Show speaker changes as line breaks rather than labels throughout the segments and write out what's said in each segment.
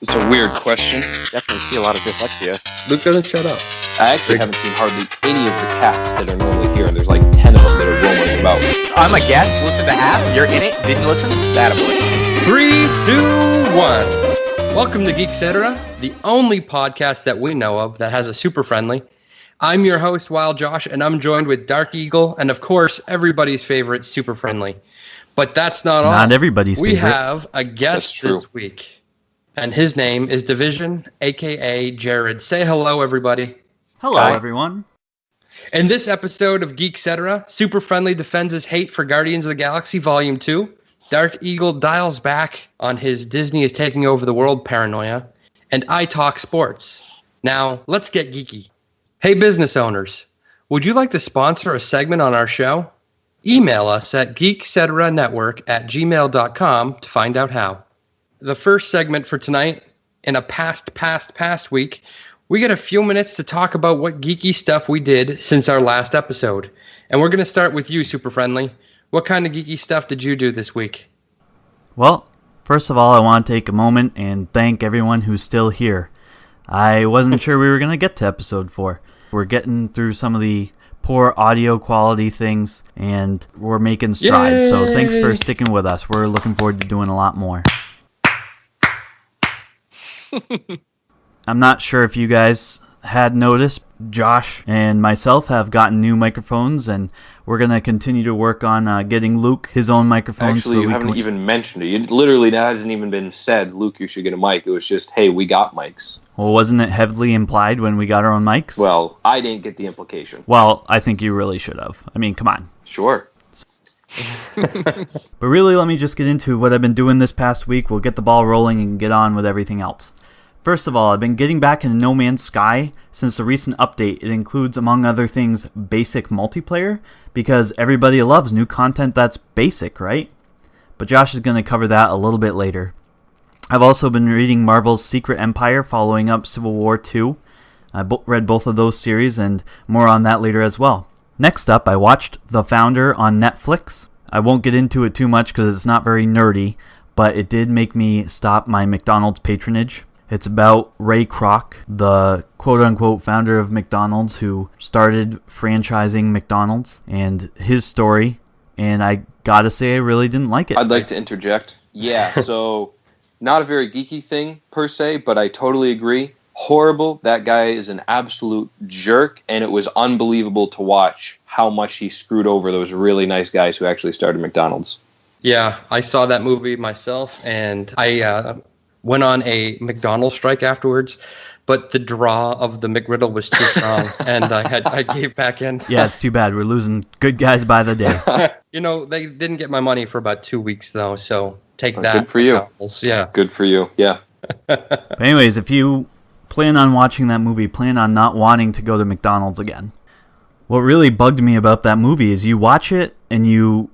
It's a weird question.
Definitely see a lot of dyslexia.
Luke doesn't shut up.
I actually haven't seen hardly any of the cats that are normally here, and there's like 10 of them that are roaming about.
I'm a guest. Listen to half. You're in it. Didn't listen? That boy.
3, 2, 1. Welcome to Geek-Cetera, the only podcast that we know of that has a super friendly. I'm your host, Wildjosh, and I'm joined with DarkEagle, and of course, everybody's favorite super friendly. But that's not all.
Not everybody's favorite.
We have a guest this week. And his name is Division, a.k.a. Jared. Say hello, everybody.
Hello, everyone.
In this episode of Geek-Cetera, Super Friendly defends his hate for Guardians of the Galaxy Volume 2. DarkEagle dials back on his Disney is taking over the world paranoia. And I talk sports. Now, let's get geeky. Hey, business owners. Would you like to sponsor a segment on our show? Email us at geekcetera@gmail.com to find out how. The first segment for tonight, in a past week, we get a few minutes to talk about what geeky stuff we did since our last episode. And we're going to start with you, Super Friendly. What kind of geeky stuff did you do this week?
Well, first of all, I want to take a moment and thank everyone who's still here. I wasn't sure we were going to get to episode 4. We're getting through some of the poor audio quality things, and we're making strides. Yay! So thanks for sticking with us. We're looking forward to doing a lot more. I'm not sure if you guys had noticed, Josh and myself have gotten new microphones, and we're going to continue to work on getting Luke his own microphone.
Actually, so you haven't even mentioned it. It literally hasn't even been said, Luke, you should get a mic. It was just, hey, we got mics.
Well, wasn't it heavily implied when we got our own mics?
Well, I didn't get the implication.
Well, I think you really should have. I mean, come on.
Sure.
But really, let me just get into what I've been doing this past week. We'll get the ball rolling and get on with everything else. First of all, I've been getting back into No Man's Sky since the recent update. It includes, among other things, basic multiplayer, because everybody loves new content that's basic, right? But Josh is going to cover that a little bit later. I've also been reading Marvel's Secret Empire, following up Civil War 2. I read both of those series, and more on that later as well. Next up, I watched The Founder on Netflix. I won't get into it too much because it's not very nerdy, but it did make me stop my McDonald's patronage. It's about Ray Kroc, the quote-unquote founder of McDonald's who started franchising McDonald's, and his story, and I gotta say I really didn't like it.
I'd like to interject. Yeah, so not a very geeky thing per se, but I totally agree. Horrible. That guy is an absolute jerk, and it was unbelievable to watch how much he screwed over those really nice guys who actually started McDonald's.
Yeah, I saw that movie myself, and I went on a McDonald's strike afterwards, but the draw of the McGriddle was too strong, and I gave back in.
Yeah, it's too bad. We're losing good guys by the day.
You know, they didn't get my money for about 2 weeks, though, so take that.
Good for you.
McDonald's. Yeah.
Good for you, yeah.
But anyways, if you plan on watching that movie, plan on not wanting to go to McDonald's again. What really bugged me about that movie is you watch it, and you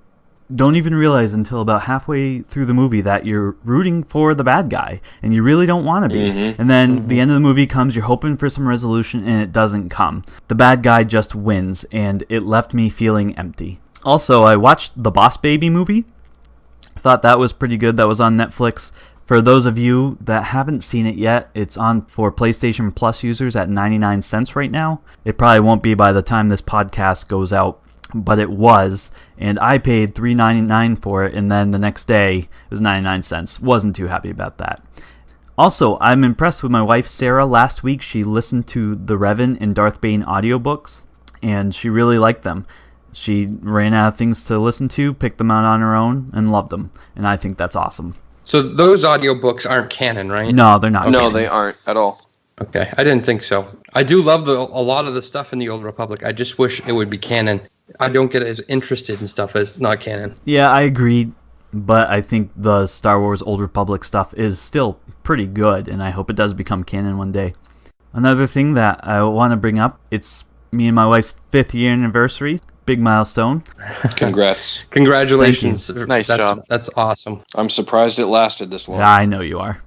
don't even realize until about halfway through the movie that you're rooting for the bad guy, and you really don't want to be. Mm-hmm. And then the end of the movie comes, you're hoping for some resolution, and it doesn't come. The bad guy just wins, and it left me feeling empty. Also, I watched the Boss Baby movie. I thought that was pretty good. That was on Netflix. For those of you that haven't seen it yet, it's on for PlayStation Plus users at 99 cents right now. It probably won't be by the time this podcast goes out, but it was, and I paid $3.99 for it, and then the next day it was 99 cents. Wasn't too happy about that. Also, I'm impressed with my wife Sarah. Last week she listened to the Revan and Darth Bane audiobooks, and she really liked them. She ran out of things to listen to, picked them out on her own, and loved them, and I think that's awesome.
So those audiobooks aren't canon, right?
No, they're not.
No,
canon.
they aren't at all.
Okay, I didn't think so. I do love a lot of the stuff in the Old Republic. I just wish it would be canon. I don't get as interested in stuff as not canon.
Yeah, I agree, but I think the Star Wars Old Republic stuff is still pretty good, and I hope it does become canon one day. Another thing that I want to bring up, it's me and my wife's 5th year anniversary. Big milestone.
Congrats.
Congratulations.
Nice job.
That's awesome.
I'm surprised it lasted this long.
Yeah, I know you are.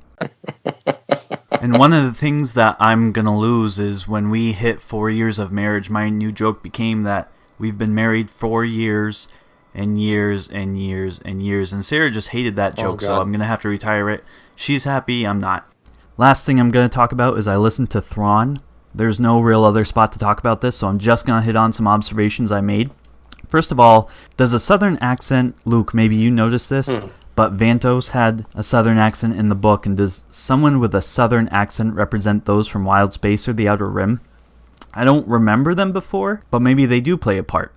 And one of the things that I'm going to lose is when we hit 4 years of marriage, my new joke became that we've been married 4 years and years and years and years. And Sarah just hated that joke, so I'm going to have to retire it. She's happy, I'm not. Last thing I'm going to talk about is I listened to Thrawn. There's no real other spot to talk about this, so I'm just going to hit on some observations I made. First of all, does a southern accent, Luke, maybe you noticed this, but Vantos had a southern accent in the book, and does someone with a southern accent represent those from Wild Space or the Outer Rim? I don't remember them before, but maybe they do play a part,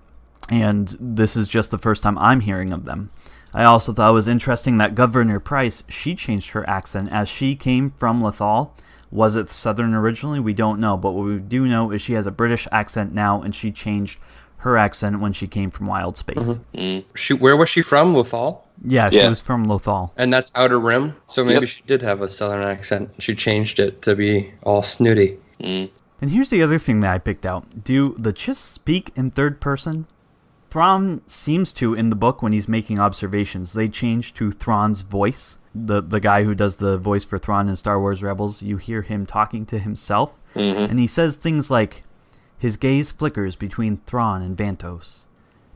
and this is just the first time I'm hearing of them. I also thought it was interesting that Governor Price, she changed her accent as she came from Lethal. Was it southern originally? We don't know, but what we do know is she has a British accent now, and she changed her accent when she came from Wild Space.
Where was she from? Lethal?
Yeah, she was from Lethal.
And that's Outer Rim, so maybe she did have a southern accent. She changed it to be all snooty.
And here's the other thing that I picked out. Do the Chiss speak in third person? Thrawn seems to in the book when he's making observations. They change to Thrawn's voice. The guy who does the voice for Thrawn in Star Wars Rebels, you hear him talking to himself. And he says things like, his gaze flickers between Thrawn and Vantos.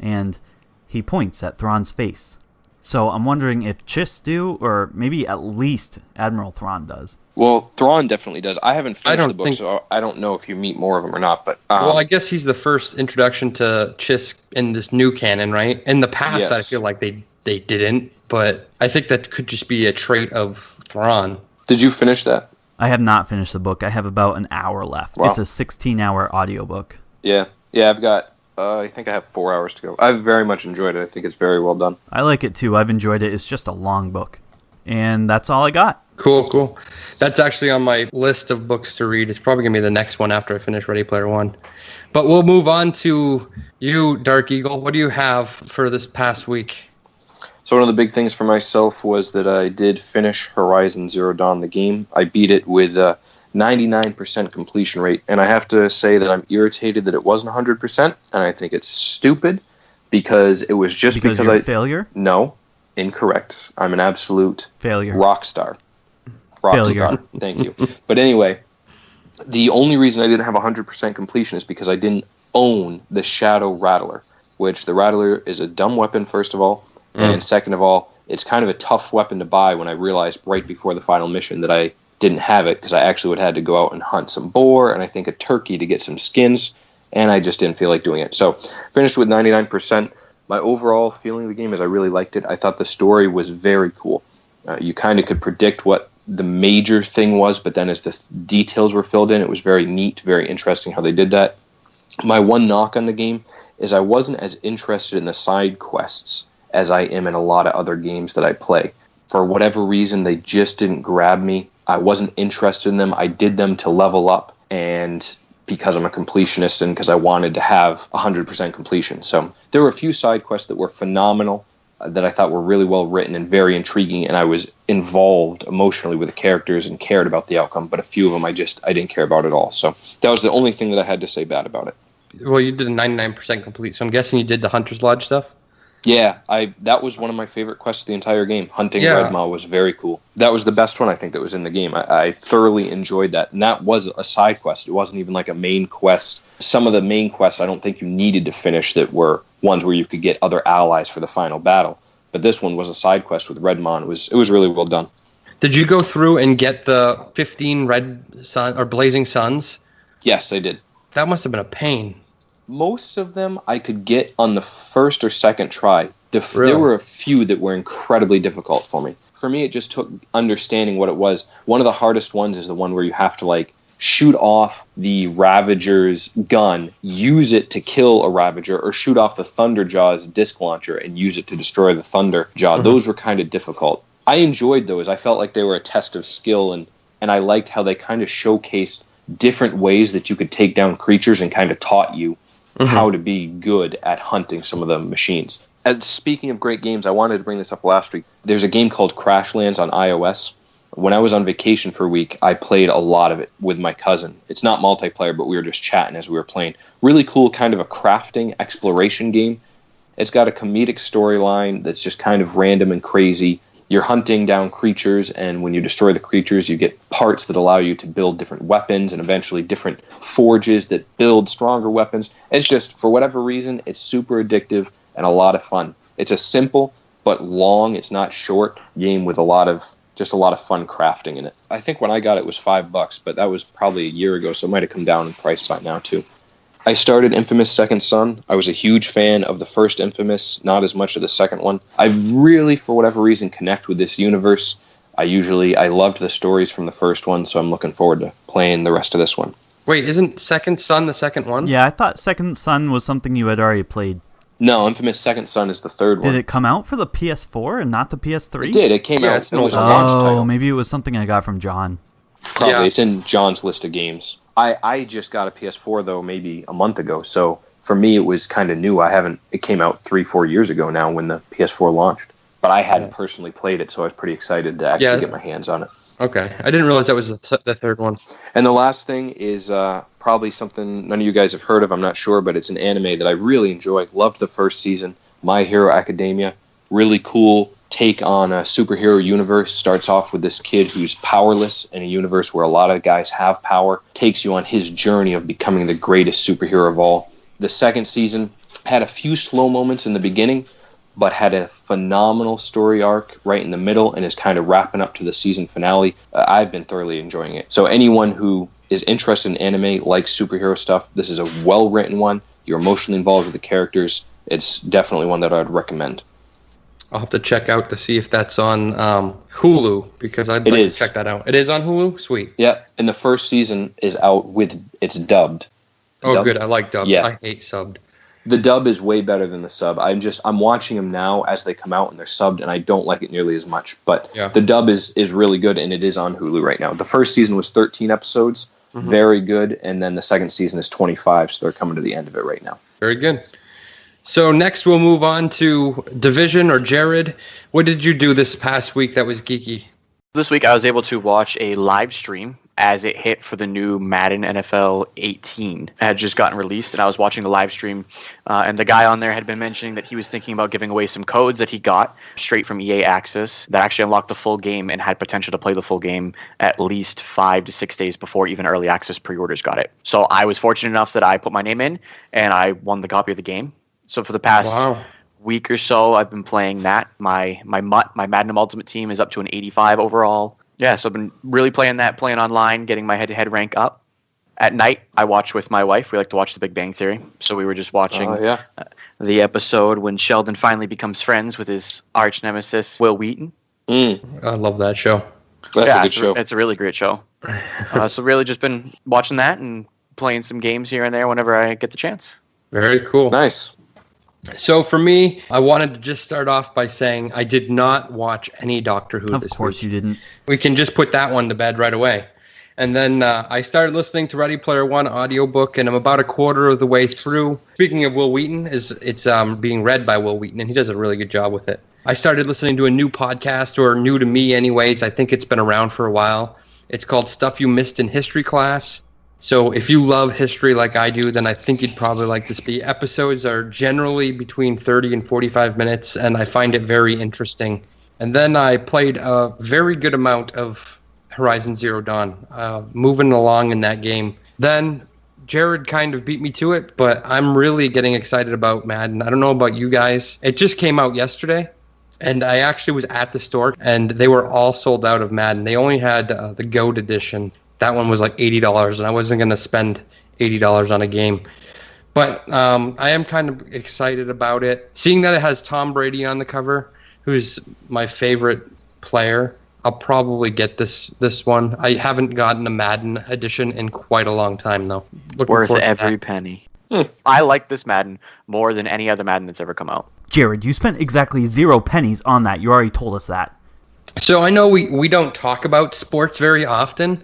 And he points at Thrawn's face. So I'm wondering if Chiss do, or maybe at least Admiral Thrawn does.
Well, Thrawn definitely does. I haven't finished the book, so I don't know if you meet more of them or not. But
well, I guess he's the first introduction to Chiss in this new canon, right? In the past, I feel like they didn't, but I think that could just be a trait of Thrawn.
Did you finish that?
I have not finished the book. I have about an hour left. Wow. It's a 16-hour audiobook.
Yeah, I've got... I think I have 4 hours to go. I've very much enjoyed it. I think it's very well done.
I like it too. I've enjoyed it. It's just a long book. And that's all I got.
Cool. That's actually on my list of books to read. It's probably going to be the next one after I finish Ready Player One. But we'll move on to you, Dark Eagle. What do you have for this past week?
So one of the big things for myself was that I did finish Horizon Zero Dawn, the game. I beat it with 99% completion rate, and I have to say that I'm irritated that it wasn't 100%, and I think it's stupid because it was just because
you're a failure?
No, incorrect. I'm an absolute
failure.
Rock star. Thank you. But anyway, the only reason I didn't have 100% completion is because I didn't own the Shadow Rattler, which the Rattler is a dumb weapon, first of all, and second of all, it's kind of a tough weapon to buy when I realized right before the final mission that I didn't have it because I actually would have had to go out and hunt some boar and I think a turkey to get some skins, and I just didn't feel like doing it. So finished with 99%. My overall feeling of the game is I really liked it. I thought the story was very cool. You kind of could predict what the major thing was, but then as the details were filled in, it was very neat, very interesting how they did that. My one knock on the game is I wasn't as interested in the side quests as I am in a lot of other games that I play. For whatever reason, they just didn't grab me. I wasn't interested in them. I did them to level up, and because I'm a completionist and because I wanted to have 100% completion. So there were a few side quests that were phenomenal, that I thought were really well written and very intriguing, and I was involved emotionally with the characters and cared about the outcome, but a few of them I didn't care about at all. So that was the only thing that I had to say bad about it.
Well, you did a 99% complete, so I'm guessing you did the Hunter's Lodge stuff?
Yeah, that was one of my favorite quests of the entire game. Hunting Red Maw was very cool. That was the best one I think that was in the game. I thoroughly enjoyed that. And that was a side quest. It wasn't even like a main quest. Some of the main quests I don't think you needed to finish that were ones where you could get other allies for the final battle. But this one was a side quest with Red Maw. It was really well done.
Did you go through and get the 15 red sun or blazing suns?
Yes, I did.
That must have been a pain.
Most of them I could get on the first or second try. There were a few that were incredibly difficult for me. For me, it just took understanding what it was. One of the hardest ones is the one where you have to shoot off the Ravager's gun, use it to kill a Ravager, or shoot off the Thunderjaw's disc launcher and use it to destroy the Thunderjaw. Mm-hmm. Those were kind of difficult. I enjoyed those. I felt like they were a test of skill, and I liked how they kind of showcased different ways that you could take down creatures and kind of taught you how to be good at hunting some of the machines. And speaking of great games, I wanted to bring this up last week. There's a game called Crashlands on iOS. When I was on vacation for a week, I played a lot of it with my cousin. It's not multiplayer, but we were just chatting as we were playing. Really cool, kind of a crafting exploration game. It's got a comedic storyline that's just kind of random and crazy. You're hunting down creatures, and when you destroy the creatures, you get parts that allow you to build different weapons and eventually different forges that build stronger weapons. It's just, for whatever reason, it's super addictive and a lot of fun. It's a simple but long, it's not short, game with a lot of just a lot of fun crafting in it. I think when I got it was $5, but that was probably a year ago, so it might have come down in price by now too. I started Infamous Second Son. I was a huge fan of the first Infamous, not as much of the second one. I really, for whatever reason, connect with this universe. I loved the stories from the first one, so I'm looking forward to playing the rest of this one.
Wait, isn't Second Son the second one?
Yeah, I thought Second Son was something you had already played.
No, Infamous Second Son is the third one.
Did it come out for the PS4 and not the PS3?
It did. It came out. It was a launch title.
Maybe it was something I got from John.
Probably.
Yeah.
It's in John's list of games. I just got a PS4, though, maybe a month ago, so for me it was kind of new. It came out 3-4 years ago now when the PS4 launched, but I hadn't personally played it, so I was pretty excited to actually get my hands on it.
Okay. I didn't realize that was the third one.
And the last thing is probably something none of you guys have heard of, I'm not sure, but it's an anime that I really enjoy. Loved the first season, My Hero Academia. Really cool take on a superhero universe. Starts off with this kid who's powerless in a universe where a lot of guys have power. Takes you on his journey of becoming the greatest superhero of all. The second season had a few slow moments in the beginning, but had a phenomenal story arc right in the middle and is kind of wrapping up to the season finale. I've been thoroughly enjoying it. So anyone who is interested in anime, likes superhero stuff, this is a well-written one. You're emotionally involved with the characters. It's definitely one that I'd recommend.
I'll have to check out to see if that's on Hulu, because I'd like to check that out. It is on Hulu? Sweet.
Yeah, and the first season is out it's dubbed.
Good. I like dubbed. Yeah. I hate subbed.
The dub is way better than the sub. I'm watching them now as they come out and they're subbed, and I don't like it nearly as much. But the dub is really good, and it is on Hulu right now. The first season was 13 episodes, very good, and then the second season is 25, so they're coming to the end of it right now.
Very good. So next we'll move on to Division, or Jared. What did you do this past week that was geeky?
This week I was able to watch a live stream as it hit for the new Madden NFL 18. It had just gotten released, and I was watching the live stream, and the guy on there had been mentioning that he was thinking about giving away some codes that he got straight from EA Access that actually unlocked the full game and had potential to play the full game at least 5 to 6 days before even early access pre-orders got it. So I was fortunate enough that I put my name in, and I won the copy of the game. So for the past week or so, I've been playing that. My Madden Ultimate team is up to an 85 overall. Yeah, so I've been really playing that, playing online, getting my head-to-head rank up. At night, I watch with my wife. We like to watch The Big Bang Theory. So we were just watching the episode when Sheldon finally becomes friends with his arch nemesis, Will Wheaton.
I love that show.
That's a good show.
It's a really great show. So really just been watching that and playing some games here and there whenever I get the chance.
Very cool.
Nice.
So for me, I wanted to just start off by saying I did not watch any Doctor Who this week.
Of course you didn't.
We can just put that one to bed right away. And then I started listening to Ready Player One audiobook, and I'm about a quarter of the way through. Speaking of Will Wheaton, it's being read by Will Wheaton, and he does a really good job with it. I started listening to a new podcast, or new to me anyways. I think it's been around for a while. It's called Stuff You Missed in History Class. So if you love history like I do, then I think you'd probably like this. The episodes are generally between 30 and 45 minutes, and I find it very interesting. And then I played a very good amount of Horizon Zero Dawn, moving along in that game. Then Jared kind of beat me to it, but I'm really getting excited about Madden. I don't know about you guys. It just came out yesterday, and I actually was at the store, and they were all sold out of Madden. They only had the GOAT edition. That one was like $80, and I wasn't going to spend $80 on a game. But I am kind of excited about it. Seeing that it has Tom Brady on the cover, who's my favorite player, I'll probably get this one. I haven't gotten a Madden edition in quite a long time, though.
Worth every penny. I like this Madden more than any other Madden that's ever come out.
Jared, you spent exactly 0 pennies on that. You already told us that.
So I know we don't talk about sports very often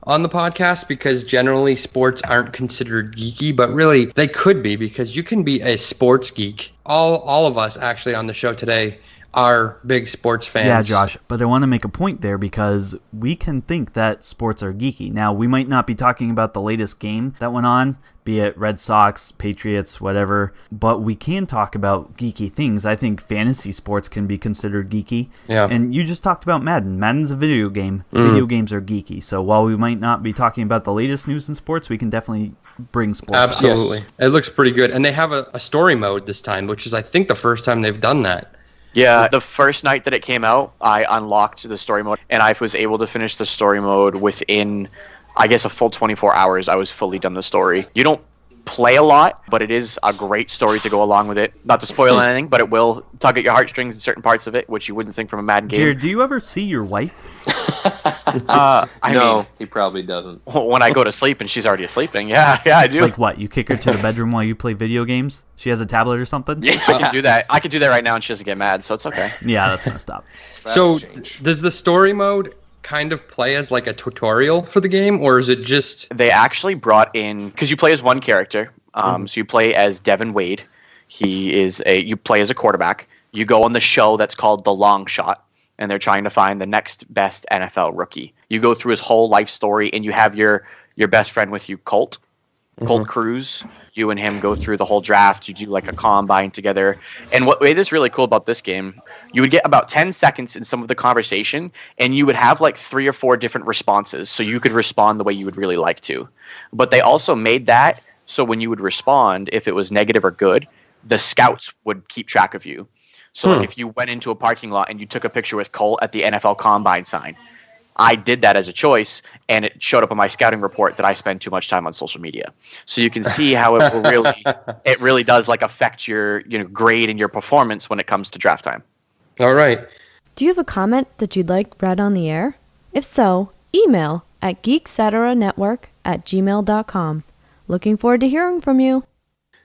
on the podcast, because generally sports aren't considered geeky, but really they could be, because you can be a sports geek. All of us actually on the show today are big sports fans.
Yeah, Josh, but I want to make a point there, because we can think that sports are geeky. Now, we might not be talking about the latest game that went on, be it Red Sox, Patriots, whatever, but we can talk about geeky things. I think fantasy sports can be considered geeky.
Yeah.
And you just talked about Madden. Madden's a video game. Video games are geeky. So while we might not be talking about the latest news in sports, we can definitely bring sports up.
Absolutely. Yes. It looks pretty good. And they have a story mode this time, which is, I think, the first time they've done that.
Yeah, the first night that it came out, I unlocked the story mode, and I was able to finish the story mode within, I guess, a full 24 hours. I was fully done the story. You don't play a lot, but it is a great story to go along with it. Not to spoil anything, but it will tug at your heartstrings in certain parts of it, which you wouldn't think from a Madden game.
Jared, do you ever see your wife?
I
No,
mean,
he probably doesn't.
when I go to sleep and she's already sleeping, yeah, I do.
Like what? You kick her to the bedroom while you play video games? She has a tablet or something?
Yeah, I can do that. I can do that right now, and she doesn't get mad, so it's okay.
Yeah, that's messed up.
So does the story mode kind of play as like a tutorial for the game, or is it just...
They actually brought in, because you play as one character, so you play as Devin Wade. You play as a quarterback. You go on the show that's called The Long Shot, and they're trying to find the next best NFL rookie. You go through his whole life story, and you have your best friend with you, Colt Cruz. You and him go through the whole draft. You do like a combine together. And what made this really cool about this game, you would get about 10 seconds in some of the conversation, and you would have like 3 or 4 different responses, so you could respond the way you would really like to. But they also made that so when you would respond, if it was negative or good, the scouts would keep track of you. So like if you went into a parking lot and you took a picture with Colt at the NFL Combine sign, I did that as a choice, and it showed up on my scouting report that I spend too much time on social media. So you can see how it will really does like affect your grade and your performance when it comes to draft time.
All right.
Do you have a comment that you'd like read on the air? If so, email at geekcetera@gmail.com. Looking forward to hearing from you.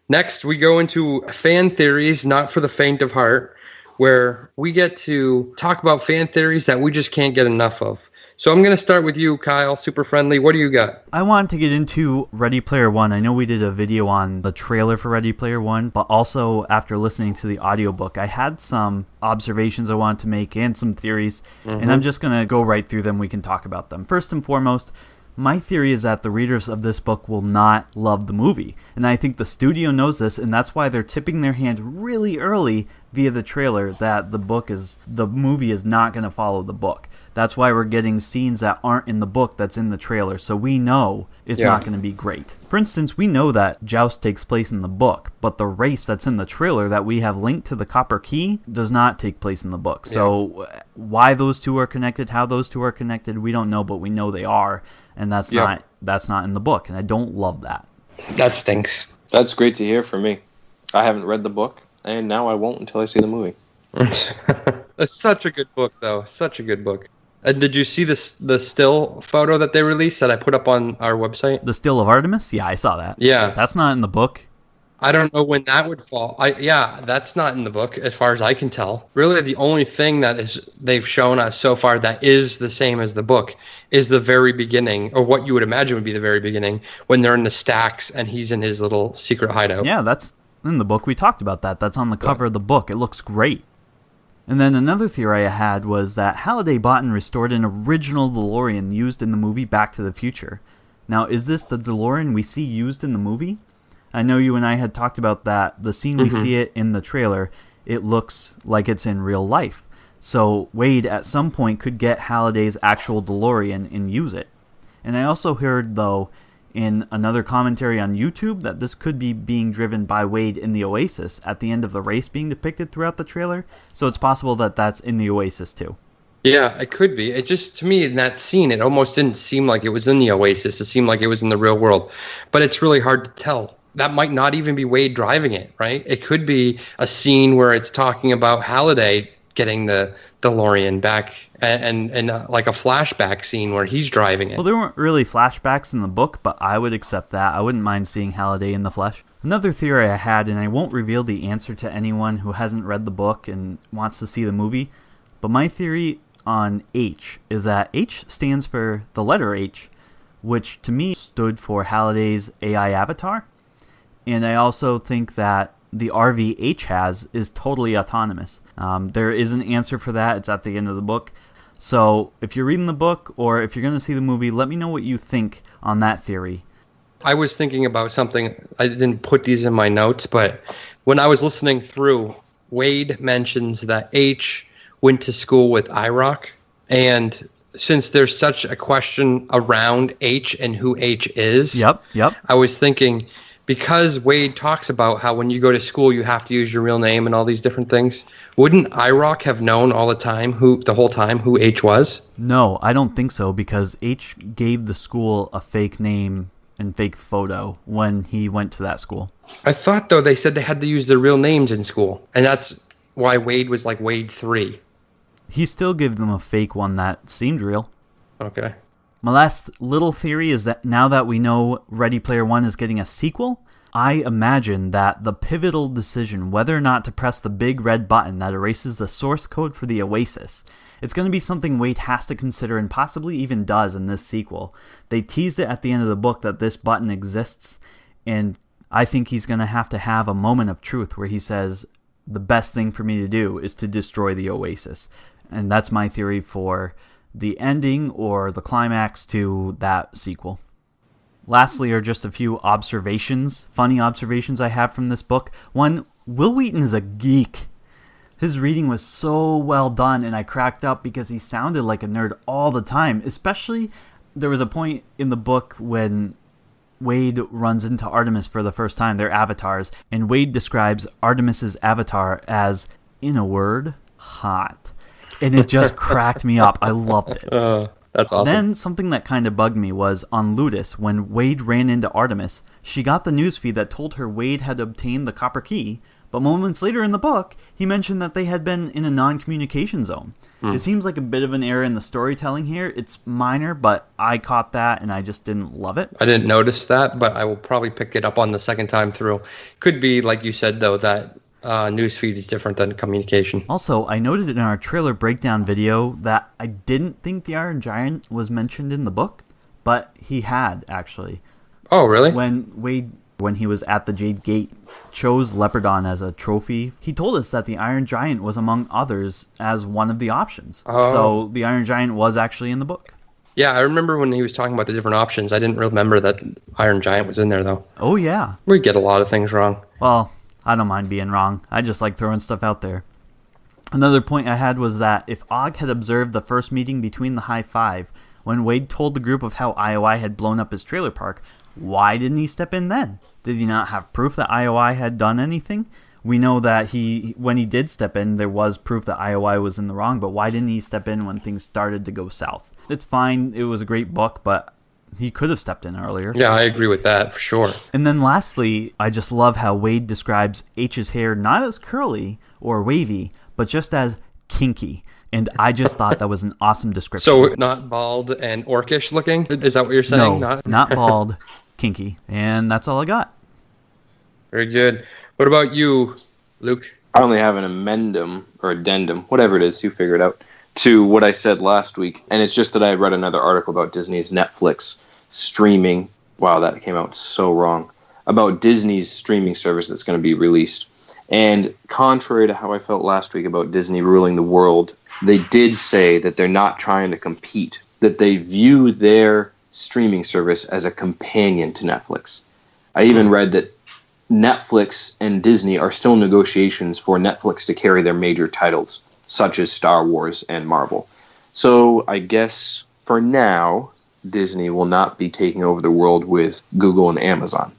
Next, we go into fan theories, not for the faint of heart, where we get to talk about fan theories that we just can't get enough of. So I'm going to start with you, Kyle, Super Friendly. What do you got?
I wanted to get into Ready Player One. I know we did a video on the trailer for Ready Player One, but also after listening to the audiobook, I had some observations I wanted to make and some theories, and I'm just going to go right through them. We can talk about them. First and foremost, my theory is that the readers of this book will not love the movie, and I think the studio knows this, and that's why they're tipping their hand really early via the trailer that the movie is not going to follow the book. That's why we're getting scenes that aren't in the book that's in the trailer, so we know it's not going to be great. For instance, we know that Joust takes place in the book, but the race that's in the trailer that we have linked to the Copper Key does not take place in the book. So why those two are connected, how those two are connected, we don't know, but we know they are, and that's not in the book, and I don't love that.
That stinks.
That's great to hear from me. I haven't read the book, and now I won't until I see the movie.
That's such a good book, though. Such a good book. Did you see the still photo that they released that I put up on our website?
The Still of Artemis? Yeah, I saw that.
Yeah.
That's not in the book.
I don't know when that would fall. That's not in the book as far as I can tell. Really, the only thing that they've shown us so far that is the same as the book is the very beginning, or what you would imagine would be the very beginning, when they're in the stacks and he's in his little secret hideout.
Yeah, that's in the book. We talked about that. That's on the cover of the book. It looks great. And then another theory I had was that Halliday bought and restored an original DeLorean used in the movie Back to the Future. Now, is this the DeLorean we see used in the movie? I know you and I had talked about that. The scene we see it in the trailer, it looks like it's in real life. So Wade at some point could get Halliday's actual DeLorean and use it. And I also heard, though, in another commentary on YouTube that this could be being driven by Wade in the Oasis at the end of the race being depicted throughout the trailer. So it's possible that that's in the Oasis too.
Yeah, it could be. It just, to me, in that scene, it almost didn't seem like it was in the Oasis. It seemed like it was in the real world. But it's really hard to tell. That might not even be Wade driving it, right? It could be a scene where it's talking about Halliday getting the DeLorean back and like a flashback scene where he's driving it.
Well, there weren't really flashbacks in the book, but I would accept that. I wouldn't mind seeing Halliday in the flesh. Another theory I had, and I won't reveal the answer to anyone who hasn't read the book and wants to see the movie, but my theory on H is that H stands for the letter H, which to me stood for Halliday's AI avatar. And I also think that the RV H has is totally autonomous. There is an answer for that. It's at the end of the book. So if you're reading the book or if you're going to see the movie, let me know what you think on that theory.
I was thinking about something. I didn't put these in my notes, but when I was listening through, Wade mentions that H went to school with IROC. And since there's such a question around H and who H is,
Yep.
I was thinking because Wade talks about how when you go to school you have to use your real name and all these different things, wouldn't IROC have known the whole time who H was?
No, I don't think so, because H gave the school a fake name and fake photo when he went to that school.
I thought, though, they said they had to use their real names in school, and that's why Wade was like Wade 3.
He still gave them a fake one that seemed real.
Okay.
My last little theory is that now that we know Ready Player One is getting a sequel, I imagine that the pivotal decision whether or not to press the big red button that erases the source code for the Oasis, it's going to be something Wade has to consider and possibly even does in this sequel. They teased it at the end of the book that this button exists, and I think he's going to have a moment of truth where he says, the best thing for me to do is to destroy the Oasis. And that's my theory for the ending or the climax to that sequel. Lastly are just a few observations, funny observations I have from this book. One, Will Wheaton is a geek. His reading was so well done, and I cracked up because he sounded like a nerd all the time. Especially, there was a point in the book when Wade runs into Artemis for the first time, their avatars, and Wade describes Artemis's avatar as, in a word, hot. And it just cracked me up. I loved it.
That's awesome.
Then something that kind of bugged me was on Ludus, when Wade ran into Artemis, she got the newsfeed that told her Wade had obtained the copper key, but moments later in the book, he mentioned that they had been in a non-communication zone. It seems like a bit of an error in the storytelling here. It's minor, but I caught that and I just didn't love it.
I didn't notice that, but I will probably pick it up on the second time through. Could be, like you said, though, that newsfeed is different than communication.
Also, I noted in our trailer breakdown video that I didn't think the Iron Giant was mentioned in the book, but he had, actually.
Oh, really?
When he was at the Jade Gate, chose Leopardon as a trophy, he told us that the Iron Giant was among others as one of the options.
Oh.
So the Iron Giant was actually in the book.
Yeah, I remember when he was talking about the different options. I didn't remember that Iron Giant was in there, though.
Oh, yeah.
We get a lot of things wrong.
Well, I don't mind being wrong. I just like throwing stuff out there. Another point I had was that if Og had observed the first meeting between the High Five, when Wade told the group of how IOI had blown up his trailer park, why didn't he step in then? Did he not have proof that IOI had done anything? We know that when he did step in, there was proof that IOI was in the wrong, but why didn't he step in when things started to go south? It's fine. It was a great book, but he could have stepped in earlier.
Yeah, I agree with that, for sure.
And then lastly, I just love how Wade describes H's hair not as curly or wavy, but just as kinky. And I just thought that was an awesome description.
So not bald and orcish looking? Is that what you're saying?
No, not bald, kinky. And that's all I got.
Very good. What about you, Luke?
I only have an amendum or addendum, whatever it is, you figure it out, to what I said last week. And it's just that I had read another article about Disney's Netflix streaming. Wow, that came out so wrong. About Disney's streaming service that's going to be released. And contrary to how I felt last week about Disney ruling the world, they did say that they're not trying to compete, that they view their streaming service as a companion to Netflix. I even read that Netflix and Disney are still in negotiations for Netflix to carry their major titles, such as Star Wars and Marvel. So I guess for now, Disney will not be taking over the world with Google and Amazon.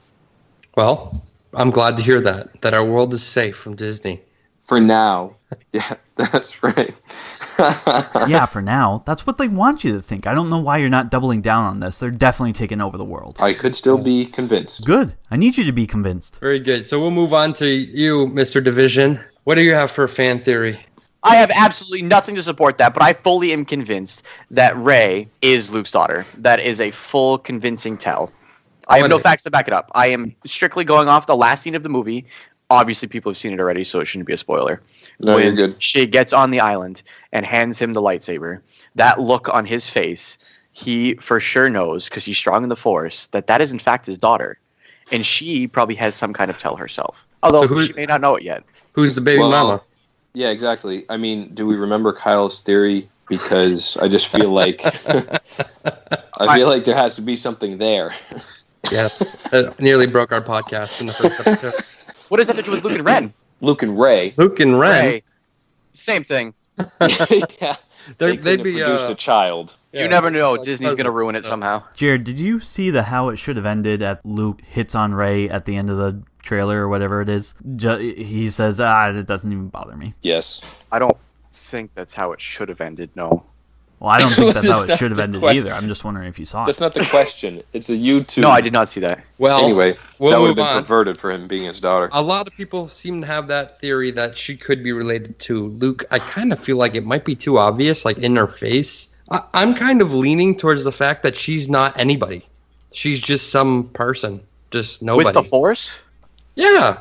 Well, I'm glad to hear that our world is safe from Disney.
For now. Yeah, that's right.
Yeah, for now. That's what they want you to think. I don't know why you're not doubling down on this. They're definitely taking over the world.
I could still be convinced.
Good. I need you to be convinced.
Very good. So we'll move on to you, Mr. Division. What do you have for fan theory?
I have absolutely nothing to support that, but I fully am convinced that Rey is Luke's daughter. That is a full convincing tell. I have no facts to back it up. I am strictly going off the last scene of the movie. Obviously, people have seen it already, so it shouldn't be a spoiler.
No,
when
you're good.
she gets on the island and hands him the lightsaber, that look on his face, he for sure knows, because he's strong in the Force, that is in fact his daughter. And she probably has some kind of tell herself. Although she may not know it yet.
Who's the baby mama?
Yeah, exactly. I mean, do we remember Kyle's theory? Because I just feel like there has to be something there.
Yeah, that nearly broke our podcast in the first episode.
What does that have to do with Luke and Ren?
Luke and Rey.
Luke and Ren.
Rey. Same thing.
Yeah. They could have produced a child.
You never know. Disney's going to ruin it somehow.
Jared, did you see the how it should have ended at Luke hits on Rey at the end of the trailer or whatever it is? He says, it doesn't even bother me.
Yes.
I don't think that's how it should have ended, no.
Well, I don't think that's how it should have ended either. I'm just wondering if you saw it.
That's not the question. It's a YouTube.
No, I did not see that.
Well,
anyway,
we'll
that would
move
have been
on.
perverted for him being his daughter.
A lot of people seem to have that theory that she could be related to Luke. I kind of feel like it might be too obvious, like in her face. I'm kind of leaning towards the fact that she's not anybody. She's just some person, just nobody.
With the Force?
Yeah.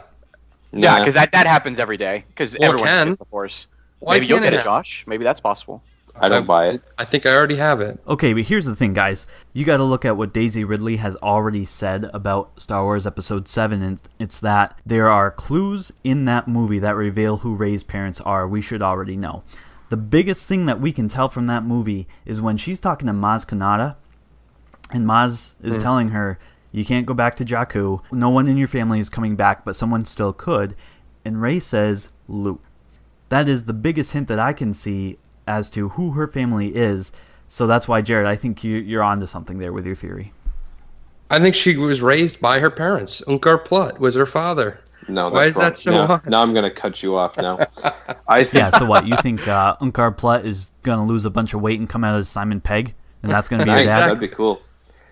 Yeah, because that happens every day. Because everyone gets the Force.
Why
Maybe you'll
can't
get
it
it, Josh. Maybe that's possible.
I don't buy it.
I think I already have it.
Okay, but here's the thing, guys. You got to look at what Daisy Ridley has already said about Star Wars Episode 7, and it's that there are clues in that movie that reveal who Rey's parents are. We should already know. The biggest thing that we can tell from that movie is when she's talking to Maz Kanata, and Maz is telling her, you can't go back to Jakku. No one in your family is coming back, but someone still could. And Rey says, Luke. That is the biggest hint that I can see as to who her family is. So that's why, Jared, I think you're onto something there with your theory.
I think she was raised by her parents. Unkar Plutt was her father.
No, that's
why is
wrong.
that so odd?
Now I'm going to cut you off now. I think,
Yeah, so what? You think Unkar Plutt is going to lose a bunch of weight and come out as Simon Pegg? And that's going to be her
nice,
dad?
that'd be cool.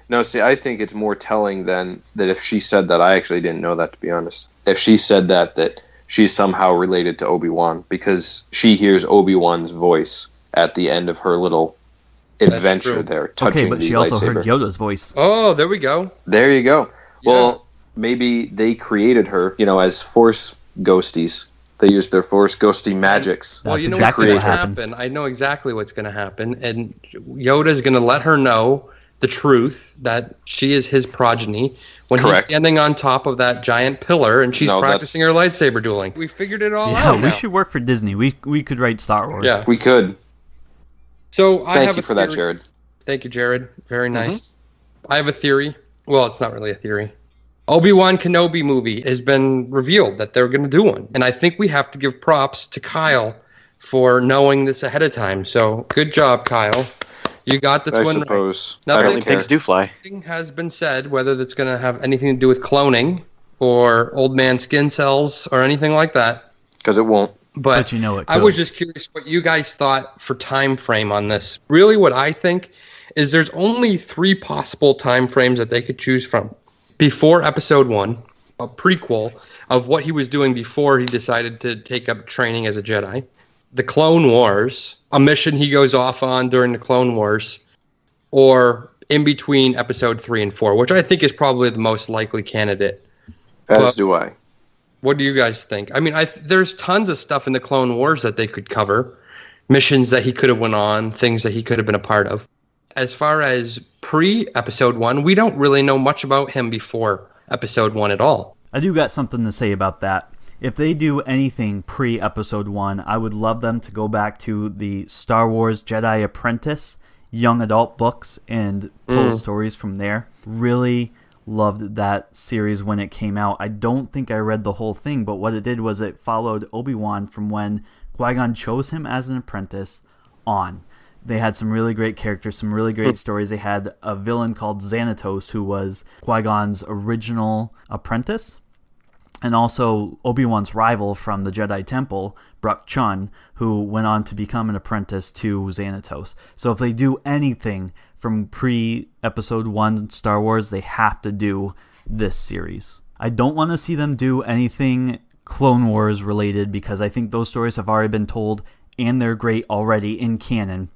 No, see, I think it's more telling than that if she said that. I actually didn't know that, to be honest. If she said that she's somehow related to Obi-Wan, because she hears Obi-Wan's voice at the end of her little adventure there, touching
Okay, but
the
she also
lightsaber.
heard Yoda's voice.
Oh, there we go.
There you go.
Yeah.
Well, maybe they created her, as Force ghosties. They used their Force ghosty magics.
Well,
That's
you know
exactly
what's
what
going to
happened.
happen. I know exactly what's going to happen. And Yoda's going to let her know the truth that she is his progeny when he's
Correct.
standing on top of that giant pillar and she's
No,
practicing her lightsaber dueling. We figured it all
Yeah,
out
we
now.
should work for Disney. We could write Star Wars.
Yeah.
We could.
So I
Thank
have
you
a
for that,
theory.
Jared.
Thank you, Jared. Very nice. I have a theory. Well, it's not really a theory. Obi-Wan Kenobi movie has been revealed that they're going to do one. And I think we have to give props to Kyle for knowing this ahead of time. So good job, Kyle. You got this
I
one right.
suppose.
Now,
I
the
don't
only
care.
Things do fly.
Nothing has been said whether that's going to have anything to do with cloning or old man skin cells or anything like that.
Because it won't.
But
But you know it
I was
could.
just curious what you guys thought for time frame on this. Really, what I think is there's only 3 possible time frames that they could choose from. Before Episode 1, a prequel of what he was doing before he decided to take up training as a Jedi. The Clone Wars, a mission he goes off on during the Clone Wars, or in between Episode 3 and 4, which I think is probably the most likely candidate.
As
But-
do I.
What do you guys think? I mean, there's tons of stuff in the Clone Wars that they could cover. Missions that he could have went on, things that he could have been a part of. As far as pre-Episode 1, we don't really know much about him before Episode 1 at all.
I do got something to say about that. If they do anything pre-Episode 1, I would love them to go back to the Star Wars Jedi Apprentice young adult books and pull stories from there. Really loved that series when it came out. I don't think I read the whole thing, but what it did was it followed Obi-Wan from when Qui-Gon chose him as an apprentice on. They had some really great characters, some really great stories. They had a villain called Xanatos who was Qui-Gon's original apprentice, and also Obi-Wan's rival from the Jedi Temple, Brooke Chun, who went on to become an apprentice to Xanatos. So if they do anything from pre-Episode 1 Star Wars, they have to do this series. I don't want to see them do anything Clone Wars related because I think those stories have already been told and they're great already in canon.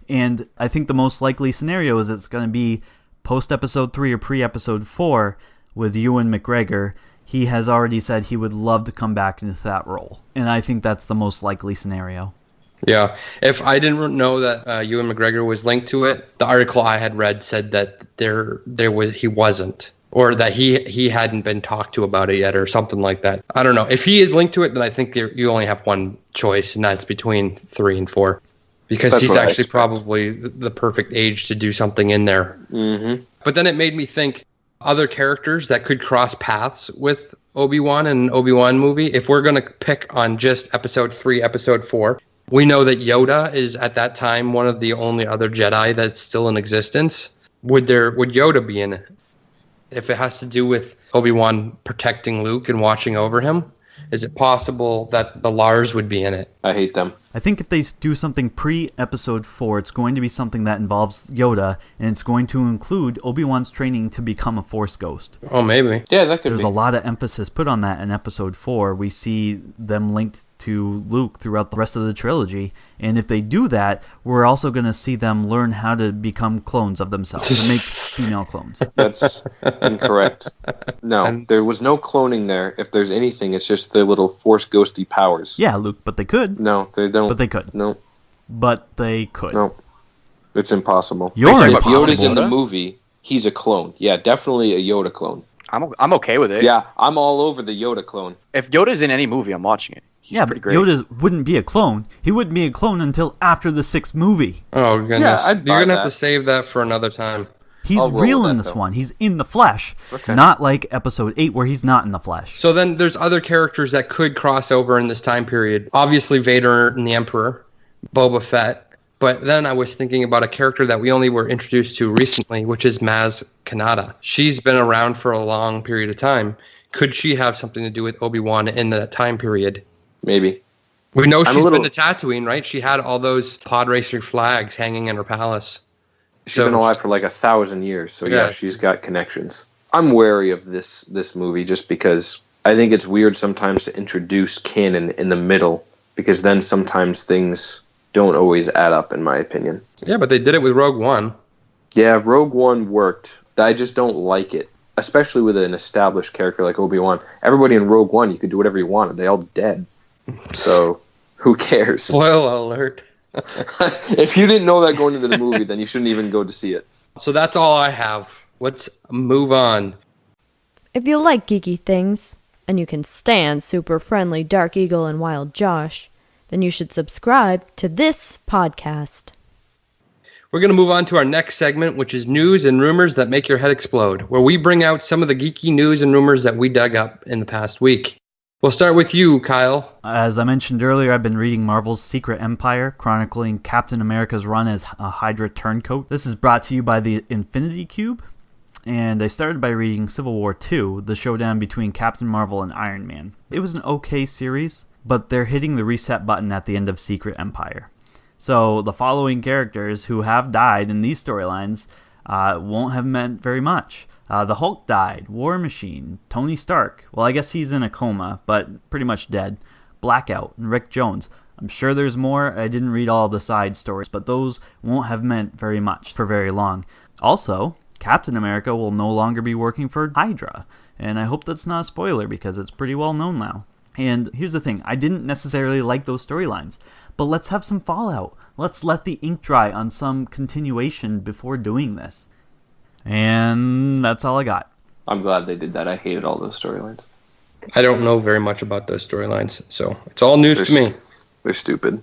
And I think the most likely scenario is it's going to be post-Episode 3 or pre-Episode 4 with Ewan McGregor. He has already said he would love to come back into that role. And I think that's the most likely scenario.
Yeah. If I didn't know that Ewan McGregor was linked to it, the article I had read said that he wasn't, or that he hadn't been talked to about it yet, or something like that. I don't know. If he is linked to it, then I think you only have one choice, and that's between 3 and 4, because
That's
he's
what I
actually
expect.
probably the perfect age to do something in there.
Mm-hmm.
But then it made me think other characters that could cross paths with Obi-Wan and an Obi-Wan movie. If we're going to pick on just Episode 3, Episode 4, We know that Yoda is at that time one of the only other Jedi that's still in existence. Would Yoda be in it? If it has to do with Obi-Wan protecting Luke and watching over him, is it possible that the Lars would be in it?
I hate them.
I think if they do something pre-episode 4, it's going to be something that involves Yoda, and it's going to include Obi-Wan's training to become a Force ghost.
Oh, maybe.
Yeah, that could
There's
be.
a lot of emphasis put on that in episode 4. We see them linked to Luke throughout the rest of the trilogy, and if they do that, we're also going to see them learn how to become clones of themselves, to make female clones.
That's incorrect. No, there was no cloning there. If there's anything, it's just the little Force ghosty powers.
Yeah, Luke, but they could.
No, they don't.
But they could.
No.
But they could.
No. It's impossible.
You're
If
impossible.
Yoda's in the movie, he's a clone. Yeah, definitely a Yoda clone.
I'm okay with it.
Yeah, I'm all over the Yoda clone.
If Yoda's in any movie, I'm watching it. He's
Yeah,
pretty
but
great.
Yoda wouldn't be a clone. He wouldn't be a clone until after the 6th movie.
Oh, goodness.
Yeah, I'd buy
You're going to have
that.
to save that for another time.
He's
I'll roll
real
with
in
that,
this
though.
one. He's in the flesh.
Okay.
Not like episode 8 where he's not in the flesh.
So then there's other characters that could cross over in this time period. Obviously, Vader and the Emperor, Boba Fett. But then I was thinking about a character that we only were introduced to recently, which is Maz Kanata. She's been around for a long period of time. Could she have something to do with Obi-Wan in that time period?
Maybe.
We know
I'm a
she's
little-
been to Tatooine, right? She had all those pod racer flags hanging in her palace.
She's been alive for like 1,000 years, so yeah,
Yes.
she's got connections. I'm wary of this movie just because I think it's weird sometimes to introduce canon in the middle, because then sometimes things don't always add up, in my opinion.
Yeah, but they did it with Rogue One.
Yeah, Rogue One worked. I just don't like it, especially with an established character like Obi-Wan. Everybody in Rogue One, you could do whatever you wanted. They all dead. So, who cares?
Spoiler alert.
If you didn't know that going into the movie, then you shouldn't even go to see it.
So that's all I have. Let's move on.
If you like geeky things, and you can stand Super-Friendly DarkEagle and Wildjosh, then you should subscribe to this podcast.
We're going to move on to our next segment, which is news and rumors that make your head explode, where we bring out some of the geeky news and rumors that we dug up in the past week. We'll start with you, Kyle.
As I mentioned earlier, I've been reading Marvel's Secret Empire, chronicling Captain America's run as a Hydra turncoat. This is brought to you by the Infinity Cube, and I started by reading Civil War II, the showdown between Captain Marvel and Iron Man. It was an okay series, but they're hitting the reset button at the end of Secret Empire. So the following characters who have died in these storylines won't have meant very much. The Hulk died, War Machine, Tony Stark, well I guess he's in a coma, but pretty much dead, Blackout, and Rick Jones. I'm sure there's more, I didn't read all the side stories, but those won't have meant very much for very long. Also, Captain America will no longer be working for Hydra, and I hope that's not a spoiler because it's pretty well known now. And here's the thing, I didn't necessarily like those storylines, but let's have some fallout. Let's let the ink dry on some continuation before doing this. And that's all I got.
I'm glad they did that. I hated all those storylines.
I don't know very much about those storylines, so it's all news to me.
They're stupid.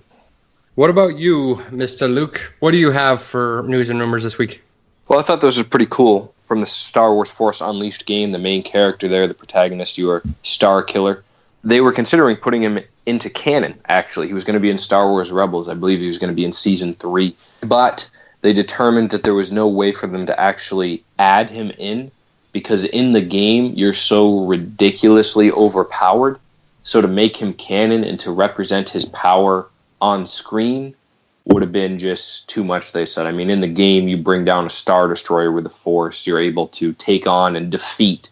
What about you, Mr. Luke? What do you have for news and rumors this week?
Well, I thought those were pretty cool. From the Star Wars Force Unleashed game, the main character there, the protagonist, your Star Killer, they were considering putting him into canon, actually. He was going to be in Star Wars Rebels. I believe he was going to be in Season 3. But they determined that there was no way for them to actually add him in, because in the game, you're so ridiculously overpowered. So to make him canon and to represent his power on screen would have been just too much, they said. I mean, in the game, you bring down a Star Destroyer with the Force. You're able to take on and defeat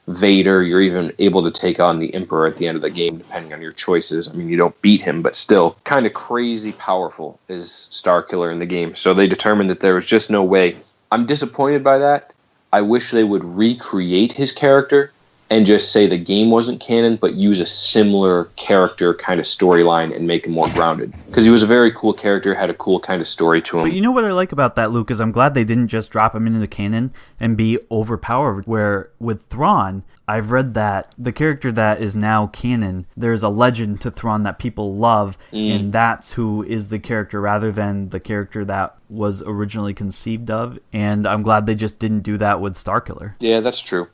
Vader. You're even able to take on the Emperor at the end of the game, depending on your choices. I mean, you don't beat him, but still kind of crazy powerful is Starkiller in the game. So they determined that there was just no way. I'm disappointed by that. I wish they would recreate his character and just say the game wasn't canon, but use a similar character kind of storyline and make him more grounded. Because he was a very cool character, had a cool kind of story to him.
But you know what I like about that, Luke, is I'm glad they didn't just drop him into the canon and be overpowered, where with Thrawn, I've read that the character that is now canon, there's a legend to Thrawn that people love, and that's who is the character rather than the character that was originally conceived of, and I'm glad they just didn't do that with Starkiller.
Yeah, that's true.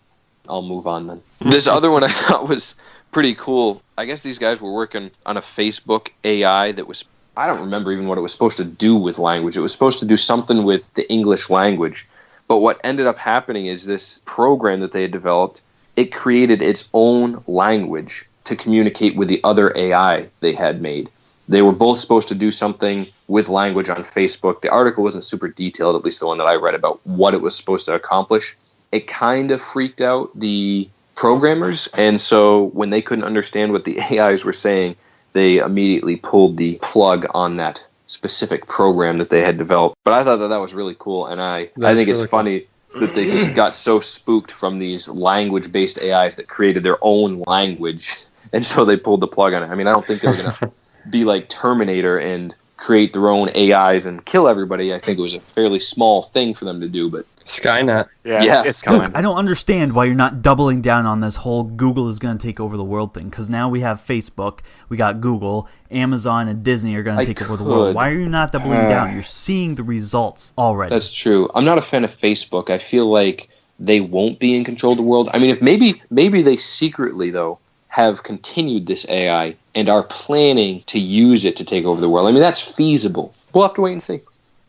I'll move on then. This other one I thought was pretty cool. I guess these guys were working on a Facebook AI that was I don't remember even what it was supposed to do with language. It was supposed to do something with the English language. But what ended up happening is this program that they had developed, it created its own language to communicate with the other AI they had made. They were both supposed to do something with language on Facebook. The article wasn't super detailed, at least the one that I read, about what it was supposed to accomplish. It kind of freaked out the programmers, and so when they couldn't understand what the AIs were saying, they immediately pulled the plug on that specific program that they had developed. But I thought that was really cool, and I think it's funny that they got so spooked from these language-based AIs that created their own language, and so they pulled the plug on it. I mean, I don't think they were going to be like Terminator and create their own AIs and kill everybody. I think it was a fairly small thing for them to do, but
Skynet.
Yeah,
it's coming.
Look, I don't understand why you're not doubling down on this whole Google is going to take over the world thing, because now we have Facebook, we got Google, Amazon, and Disney are going to take over the world. Why are you not doubling down? You're seeing the results already.
That's true. I'm not a fan of Facebook. I feel like they won't be in control of the world. I mean, if maybe they secretly, though, have continued this AI and are planning to use it to take over the world. I mean, that's feasible. We'll have to wait and see.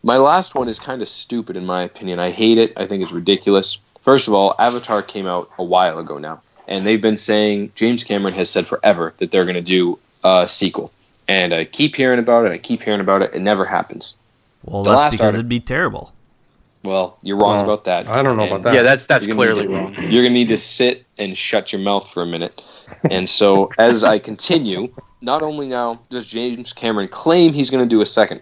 My last one is kind of stupid, in my opinion. I hate it. I think it's ridiculous. First of all, Avatar came out a while ago now, and they've been saying, James Cameron has said forever that they're going to do a sequel. And I keep hearing about it. It never happens.
Well, that's because it'd be terrible.
Well, you're wrong about that.
I don't know about that.
Yeah, that's clearly wrong.
You're going to need to sit and shut your mouth for a minute. And so, as I continue, not only now does James Cameron claim he's going to do a second,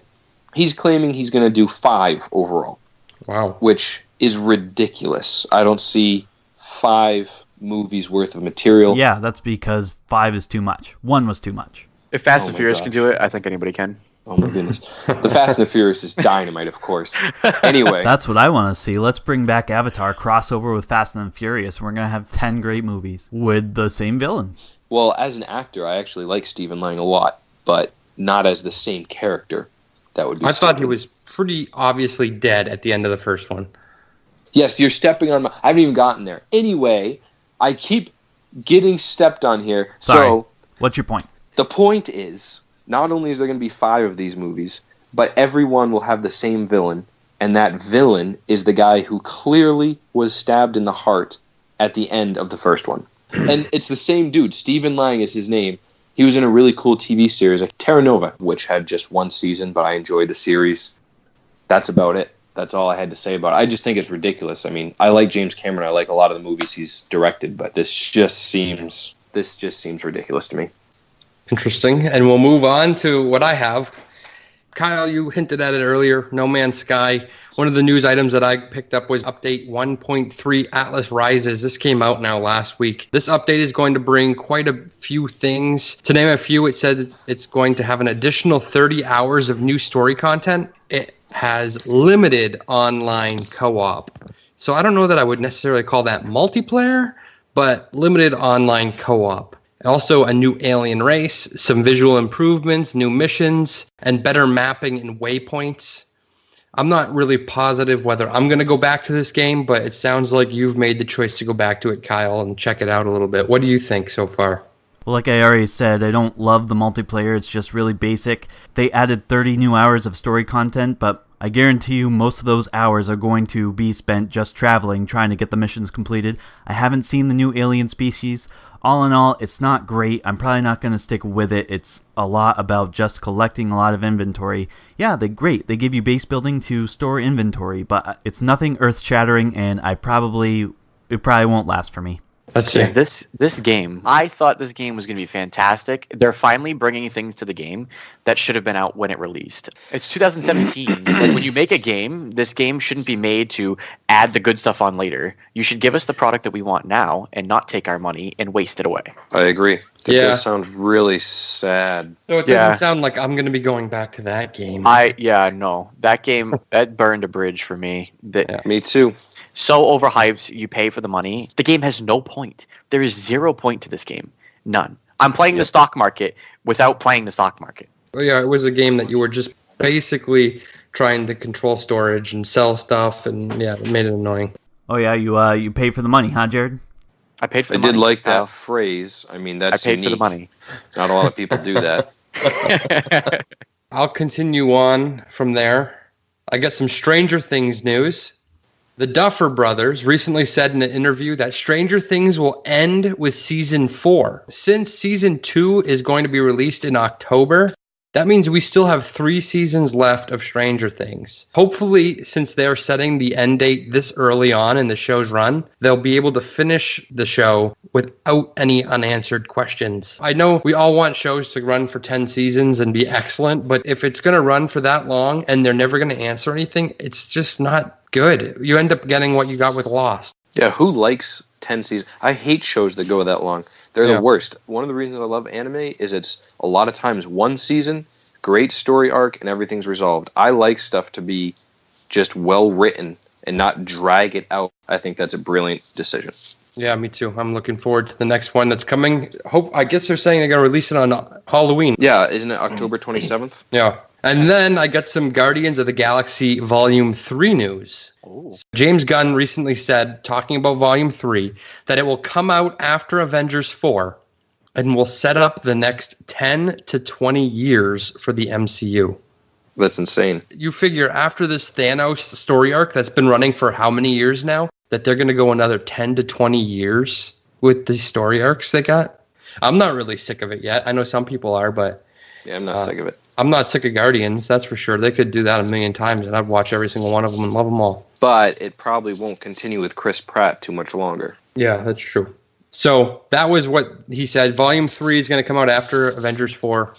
he's claiming he's going to do 5 overall.
Wow.
Which is ridiculous. I don't see 5 movies worth of material.
Yeah, that's because 5 is too much. 1 was too much.
If Fast and Furious can do it, I think anybody can.
Oh my goodness. The Fast and the Furious is dynamite, of course. Anyway.
That's what I want to see. Let's bring back Avatar, crossover with Fast and the Furious. We're going to have 10 great movies with the same villains.
Well, as an actor, I actually like Stephen Lang a lot, but not as the same character. That would be stupid.
Thought he was pretty obviously dead at the end of the first one.
Yes, you're stepping on my... I haven't even gotten there. Anyway, I keep getting stepped on here.
Sorry.
So,
what's your point?
The point is, not only is there going to be 5 of these movies, but everyone will have the same villain, and that villain is the guy who clearly was stabbed in the heart at the end of the first one. And it's the same dude. Stephen Lang is his name. He was in a really cool TV series, like Terra Nova, which had just 1 season, but I enjoyed the series. That's about it. That's all I had to say about it. I just think it's ridiculous. I mean, I like James Cameron. I like a lot of the movies he's directed, but this just seems ridiculous to me.
Interesting. And we'll move on to what I have. Kyle, you hinted at it earlier, No Man's Sky. One of the news items that I picked up was update 1.3 Atlas Rises. This came out now last week. This update is going to bring quite a few things. To name a few, it said it's going to have an additional 30 hours of new story content. It has limited online co-op. So I don't know that I would necessarily call that multiplayer, but limited online co-op. Also, a new alien race, some visual improvements, new missions, and better mapping and waypoints. I'm not really positive whether I'm going to go back to this game, but it sounds like you've made the choice to go back to it, Kyle, and check it out a little bit. What do you think so far?
Well, like I already said, I don't love the multiplayer. It's just really basic. They added 30 new hours of story content, but I guarantee you most of those hours are going to be spent just traveling, trying to get the missions completed. I haven't seen the new alien species. All in all, it's not great. I'm probably not going to stick with it. It's a lot about just collecting a lot of inventory. Yeah, they're great. They give you base building to store inventory, but it's nothing earth-shattering, and it probably won't last for me.
Let's see.
Yeah, this game, I thought this game was going to be fantastic. They're finally bringing things to the game that should have been out when it released. It's 2017. Like, when you make a game, this game shouldn't be made to add the good stuff on later. You should give us the product that we want now and not take our money and waste it away.
I agree. That
Yeah.
does sound really sad.
So it doesn't sound like I'm going to be going back to that game.
No. That game, that burned a bridge for me.
Me too.
So overhyped, you pay for the money. The game has no point. There is 0 point to this game. None. I'm playing the stock market without playing the stock market.
Well, yeah, it was a game that you were just basically trying to control storage and sell stuff, and yeah, it made it annoying.
Oh yeah, you pay for the money, huh, Jared?
I paid for the
I
money.
did like that phrase. I mean, that's
I paid
unique.
for the money.
Not a lot of people do that.
I'll continue on from there. I got some Stranger Things news. The Duffer Brothers recently said in an interview that Stranger Things will end with season 4. Since season 2 is going to be released in October, that means we still have 3 seasons left of Stranger Things. Hopefully, since they're setting the end date this early on in the show's run, they'll be able to finish the show without any unanswered questions. I know we all want shows to run for 10 seasons and be excellent, but if it's going to run for that long and they're never going to answer anything, it's just not good. You end up getting what you got with Lost.
Yeah, who likes 10 seasons? I hate shows that go that long. They're the worst. One of the reasons I love anime is it's a lot of times one season, great story arc, and everything's resolved. I like stuff to be just well written and not drag it out. I think that's a brilliant decision.
Yeah, me too. I'm looking forward to the next one that's coming. I guess they're saying they're going to release it on Halloween.
Yeah, isn't it October 27th?
Yeah. And then I got some Guardians of the Galaxy Volume 3 news.
Ooh.
James Gunn recently said, talking about Volume 3, that it will come out after Avengers 4 and will set up the next 10 to 20 years for the MCU.
That's insane.
You figure after this Thanos story arc that's been running for how many years now, that they're going to go another 10 to 20 years with the story arcs they got? I'm not really sick of it yet. I know some people are, but...
Yeah, I'm not sick of it.
I'm not sick of Guardians, that's for sure. They could do that a million times, and I'd watch every single one of them and love them all.
But it probably won't continue with Chris Pratt too much longer.
Yeah, that's true. So that was what he said. Volume 3 is going to come out after Avengers 4.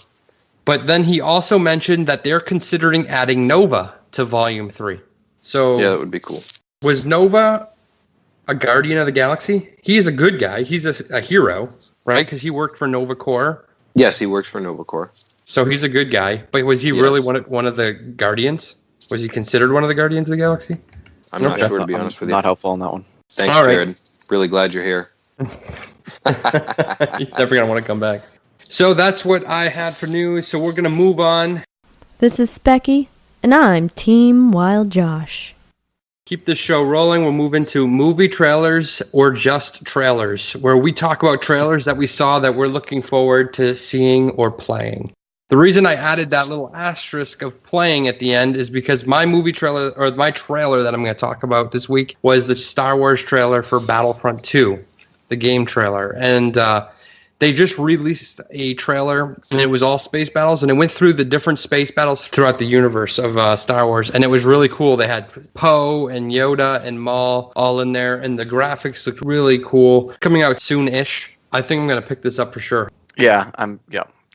But then he also mentioned that they're considering adding Nova to Volume 3. So
yeah, that would be cool.
Was Nova a Guardian of the Galaxy? He is a good guy. He's a hero, right? Because he worked for Nova Corps.
Yes, he works for Nova Corps.
So he's a good guy. But was he really one of the Guardians? Was he considered one of the Guardians of the Galaxy?
I'm not sure, to be honest with you.
Not helpful on that one.
Thanks,
All right.
Jared. Really glad you're here.
He's never going to want to come back. So that's what I had for news. So we're going to move on.
This is Specky, and I'm Team Wildjosh.
Keep this show rolling. We'll move into movie trailers or just trailers, where we talk about trailers that we saw that we're looking forward to seeing or playing. The reason I added that little asterisk of playing at the end is because my movie trailer, or my trailer that I'm going to talk about this week, was the Star Wars trailer for Battlefront-2, the game trailer. And they just released a trailer, and it was all space battles, and it went through the different space battles throughout the universe of Star Wars, and it was really cool. They had Poe and Yoda and Maul all in there, and the graphics looked really cool. Coming out soon-ish. I think I'm going to pick this up for sure.
Yeah,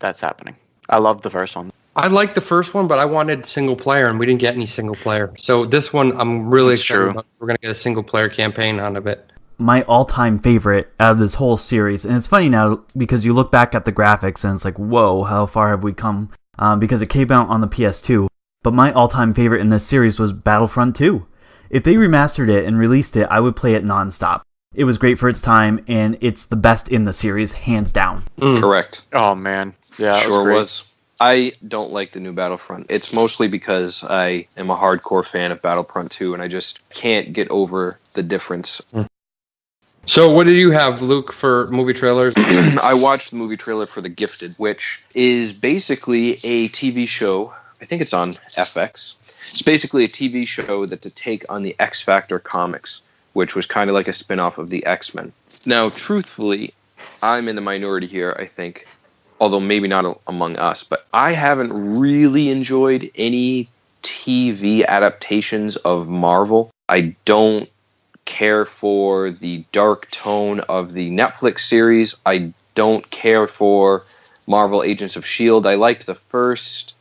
that's happening. I loved the first one.
I liked the first one, but I wanted single player, and we didn't get any single player. So this one, I'm really excited about. We're going to get a single player campaign out of it.
My all-time favorite out of this whole series, and it's funny now because you look back at the graphics and it's like, whoa, how far have we come? Because it came out on the PS2. But my all-time favorite in this series was Battlefront 2. If they remastered it and released it, I would play it nonstop. It was great for its time, and it's the best in the series, hands down.
Correct.
Oh, man. Yeah,
sure was. I don't like the new Battlefront. It's mostly because I am a hardcore fan of Battlefront 2, and I just can't get over the difference.
So what do you have, Luke, for movie trailers?
I watched the movie trailer for The Gifted, which is basically a TV show. I think it's on FX. It's basically a TV show that's a take on the X Factor comics, which was kind of like a spin-off of the X-Men. Now, truthfully, I'm in the minority here, I think, although maybe not among us, but I haven't really enjoyed any TV adaptations of Marvel. I don't care for the dark tone of the Netflix series. I don't care for Marvel Agents of S.H.I.E.L.D. I liked the first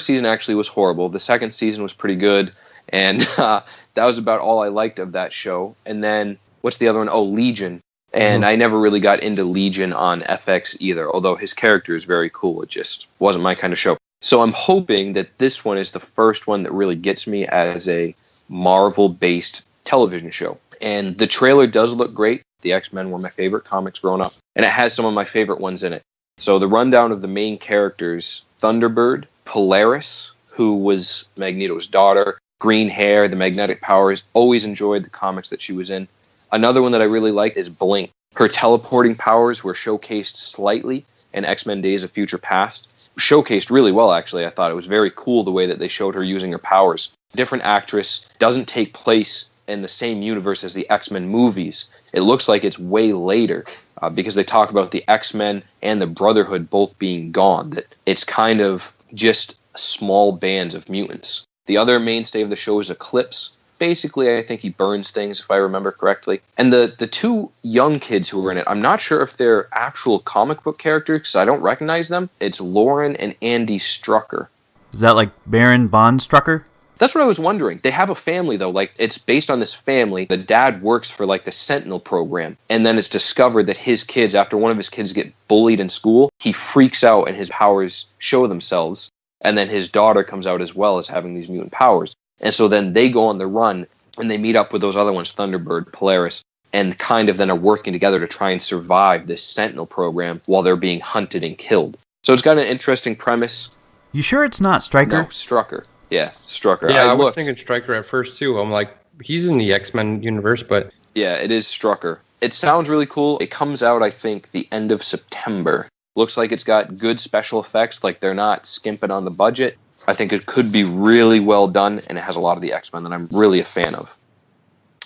season actually was horrible. The second season was pretty good. And that was about all I liked of that show. And then, what's the other one? Oh, Legion. And I never really got into Legion on FX either, although his character is very cool. It just wasn't my kind of show. So I'm hoping that this one is the first one that really gets me as a Marvel-based television show. And the trailer does look great. The X-Men were my favorite comics growing up. And it has some of my favorite ones in it. So the rundown of the main characters, Thunderbird, Polaris, who was Magneto's daughter, green hair, the magnetic powers, always enjoyed the comics that she was in. Another one that I really liked is Blink. Her teleporting powers were showcased slightly in X-Men Days of Future Past. Showcased really well, actually. I thought it was very cool the way that they showed her using her powers. Different actress, doesn't take place in the same universe as the X-Men movies. It looks like it's way later because they talk about the X-Men and the Brotherhood both being gone. That it's kind of just small bands of mutants. The other mainstay of the show is Eclipse. Basically, I think he burns things, if I remember correctly. And the two young kids who were in it, I'm not sure if they're actual comic book characters, because I don't recognize them. It's Lauren and Andy Strucker.
Is that like Baron Von Strucker?
That's what I was wondering. They have a family, though. Like, it's based on this family. The dad works for, like, the Sentinel program. And then it's discovered that his kids, after one of his kids get bullied in school, he freaks out and his powers show themselves. And then his daughter comes out as well as having these mutant powers. And so then they go on the run, and they meet up with those other ones, Thunderbird, Polaris, and kind of then are working together to try and survive this Sentinel program while they're being hunted and killed. So it's got an interesting premise.
You sure it's not Stryker?
No, Strucker. Yeah, Strucker.
Yeah, I was thinking Stryker at first, too. I'm like, he's in the X-Men universe, but...
Yeah, it is Strucker. It sounds really cool. It comes out, I think, the end of September. Looks like it's got good special effects, like they're not skimping on the budget. I think it could be really well done, and it has a lot of the X-Men that I'm really a fan of.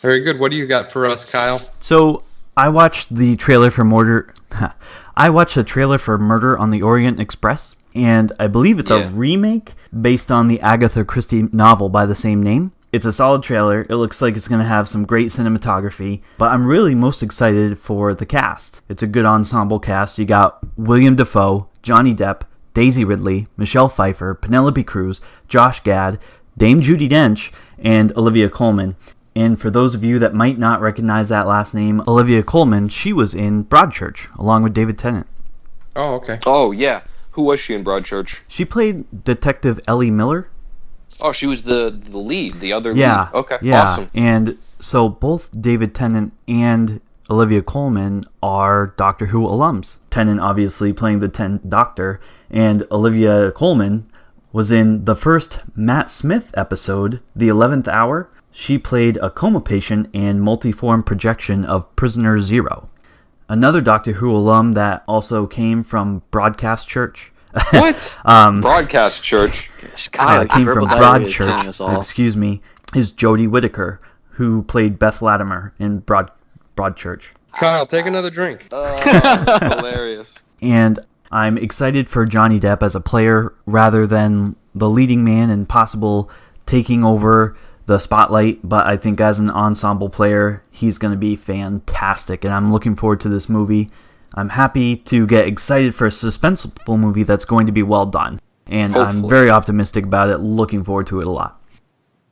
Very good. What do you got for us, Kyle?
So, I watched the trailer for Murder on the Orient Express, and I believe it's a remake based on the Agatha Christie novel by the same name. It's a solid trailer. It looks like it's going to have some great cinematography, but I'm really most excited for the cast. It's a good ensemble cast. You got William Dafoe, Johnny Depp, Daisy Ridley, Michelle Pfeiffer, Penelope Cruz, Josh Gad, Dame Judi Dench, and Olivia Colman. And for those of you that might not recognize that last name, Olivia Colman, she was in Broadchurch, along with David Tennant.
Oh, okay.
Oh, yeah. Who was she in Broadchurch?
She played Detective Ellie Miller.
Oh, she was the lead, the other
lead.
Okay,
yeah.
Awesome.
And so both David Tennant and Olivia Colman are Doctor Who alums. Tennant obviously playing the 10th Doctor, and Olivia Colman was in the first Matt Smith episode, The 11th Hour. She played a coma patient and multiform projection of Prisoner Zero. Another Doctor Who alum that also came from Broadcast Church.
What? Broadcast Church?
Came from Broadchurch, excuse me, is Jodie Whittaker, who played Beth Latimer in Broadchurch.
Kyle, take another drink.
That's hilarious.
And I'm excited for Johnny Depp as a player rather than the leading man and possible taking over the spotlight, but I think as an ensemble player, he's going to be fantastic, and I'm looking forward to this movie. I'm happy to get excited for a suspenseful movie that's going to be well done, and hopefully. I'm very optimistic about it, looking forward to it a lot.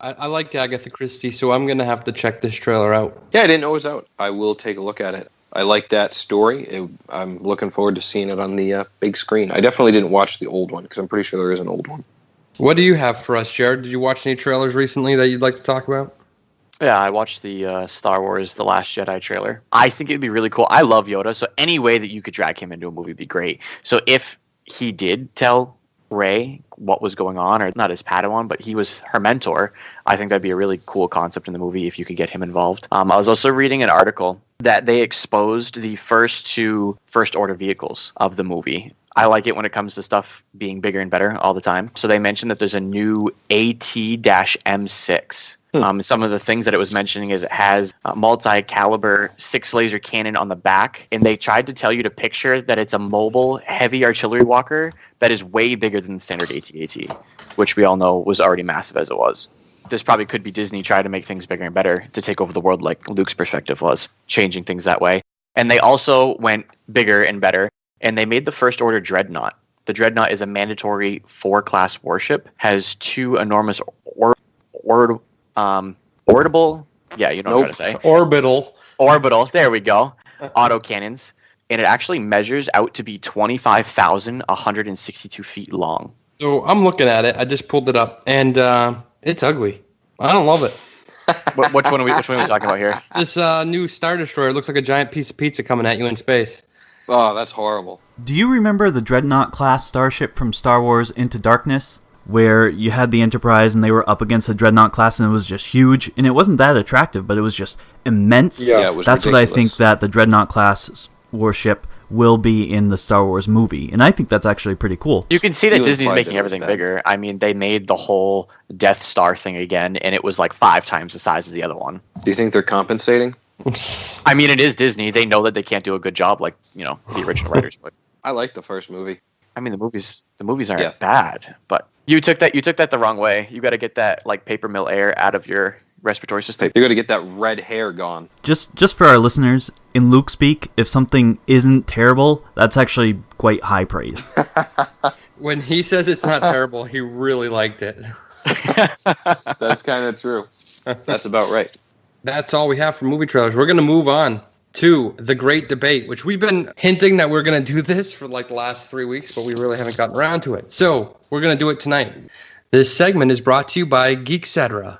I like Agatha Christie, so I'm going to have to check this trailer out.
Yeah, I didn't know it was out. I will take a look at it. I like that story. I'm looking forward to seeing it on the big screen. I definitely didn't watch the old one, because I'm pretty sure there is an old one. What
do you have for us, Jared? Did you watch any trailers recently that you'd like to talk about?
Yeah, I watched the Star Wars The Last Jedi trailer. I think it'd be really cool. I love Yoda, so any way that you could drag him into a movie would be great. So if he did tell Rey what was going on, or not his Padawan, but he was her mentor, I think that'd be a really cool concept in the movie if you could get him involved. I was also reading an article that they exposed the first two First Order vehicles of the movie. I like it when it comes to stuff being bigger and better all the time. So they mentioned that there's a new AT-M6. Some of the things that it was mentioning is it has a multi-caliber 6-laser cannon on the back, and they tried to tell you to picture that it's a mobile heavy artillery walker that is way bigger than the standard AT-AT, which we all know was already massive as it was. This probably could be Disney trying to make things bigger and better to take over the world like Luke's perspective was, changing things that way. And they also went bigger and better, and they made the First Order Dreadnought. The Dreadnought is a mandatory 4-class warship, has 2 enormous orbital, yeah, you know what I'm trying to say. Orbital, there we go. Autocannons. And it actually measures out to be 25,162 feet long.
So I'm looking at it. I just pulled it up, and it's ugly. I don't love it.
Which one are we talking about here?
This new Star Destroyer looks like a giant piece of pizza coming at you in space.
Oh, that's horrible.
Do you remember the Dreadnought class starship from Star Wars Into Darkness? where you had the Enterprise and they were up against the Dreadnought class and it was just huge. And it wasn't that attractive, but it was just immense.
Yeah, it was
That's
ridiculous.
what I think that the Dreadnought class warship will be in the Star Wars movie. And I think that's actually pretty cool.
You can see that
You
Disney's
implied
making
that it was
everything
that.
bigger. I mean, they made the whole Death Star thing again, and it was like 5 times the size of the other one.
Do you think they're compensating?
I mean, it is Disney. They know that they can't do a good job like, the original writers would.
I like the first movie.
I mean, the movies aren't
Yeah.
bad, but you took that the wrong way. You got to get that like paper mill air out of your respiratory system.
You got to get that red hair gone.
Just for our listeners, in Luke speak, if something isn't terrible, that's actually quite high praise.
When he says it's not terrible, he really liked it.
That's kind of true. That's about right.
That's all we have for movie trailers. We're going to move on to the great debate, which we've been hinting that we're going to do this for like the last 3 weeks, but we really haven't gotten around to it. So we're going to do it tonight. This segment is brought to you by Geek-Cetera.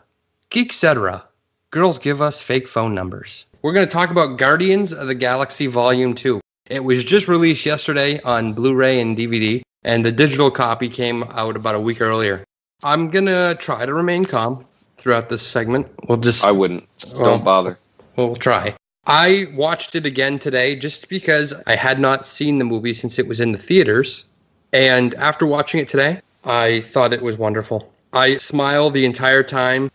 Geek-Cetera. Girls give us fake phone numbers. We're going to talk about Guardians of the Galaxy Volume 2. It was just released yesterday on Blu-ray and DVD, and the digital copy came out about a week earlier. I'm going to try to remain calm throughout this segment.
I wouldn't. Don't bother.
We'll try. I watched it again today just because I had not seen the movie since it was in the theaters. And after watching it today, I thought it was wonderful. I smiled the entire time.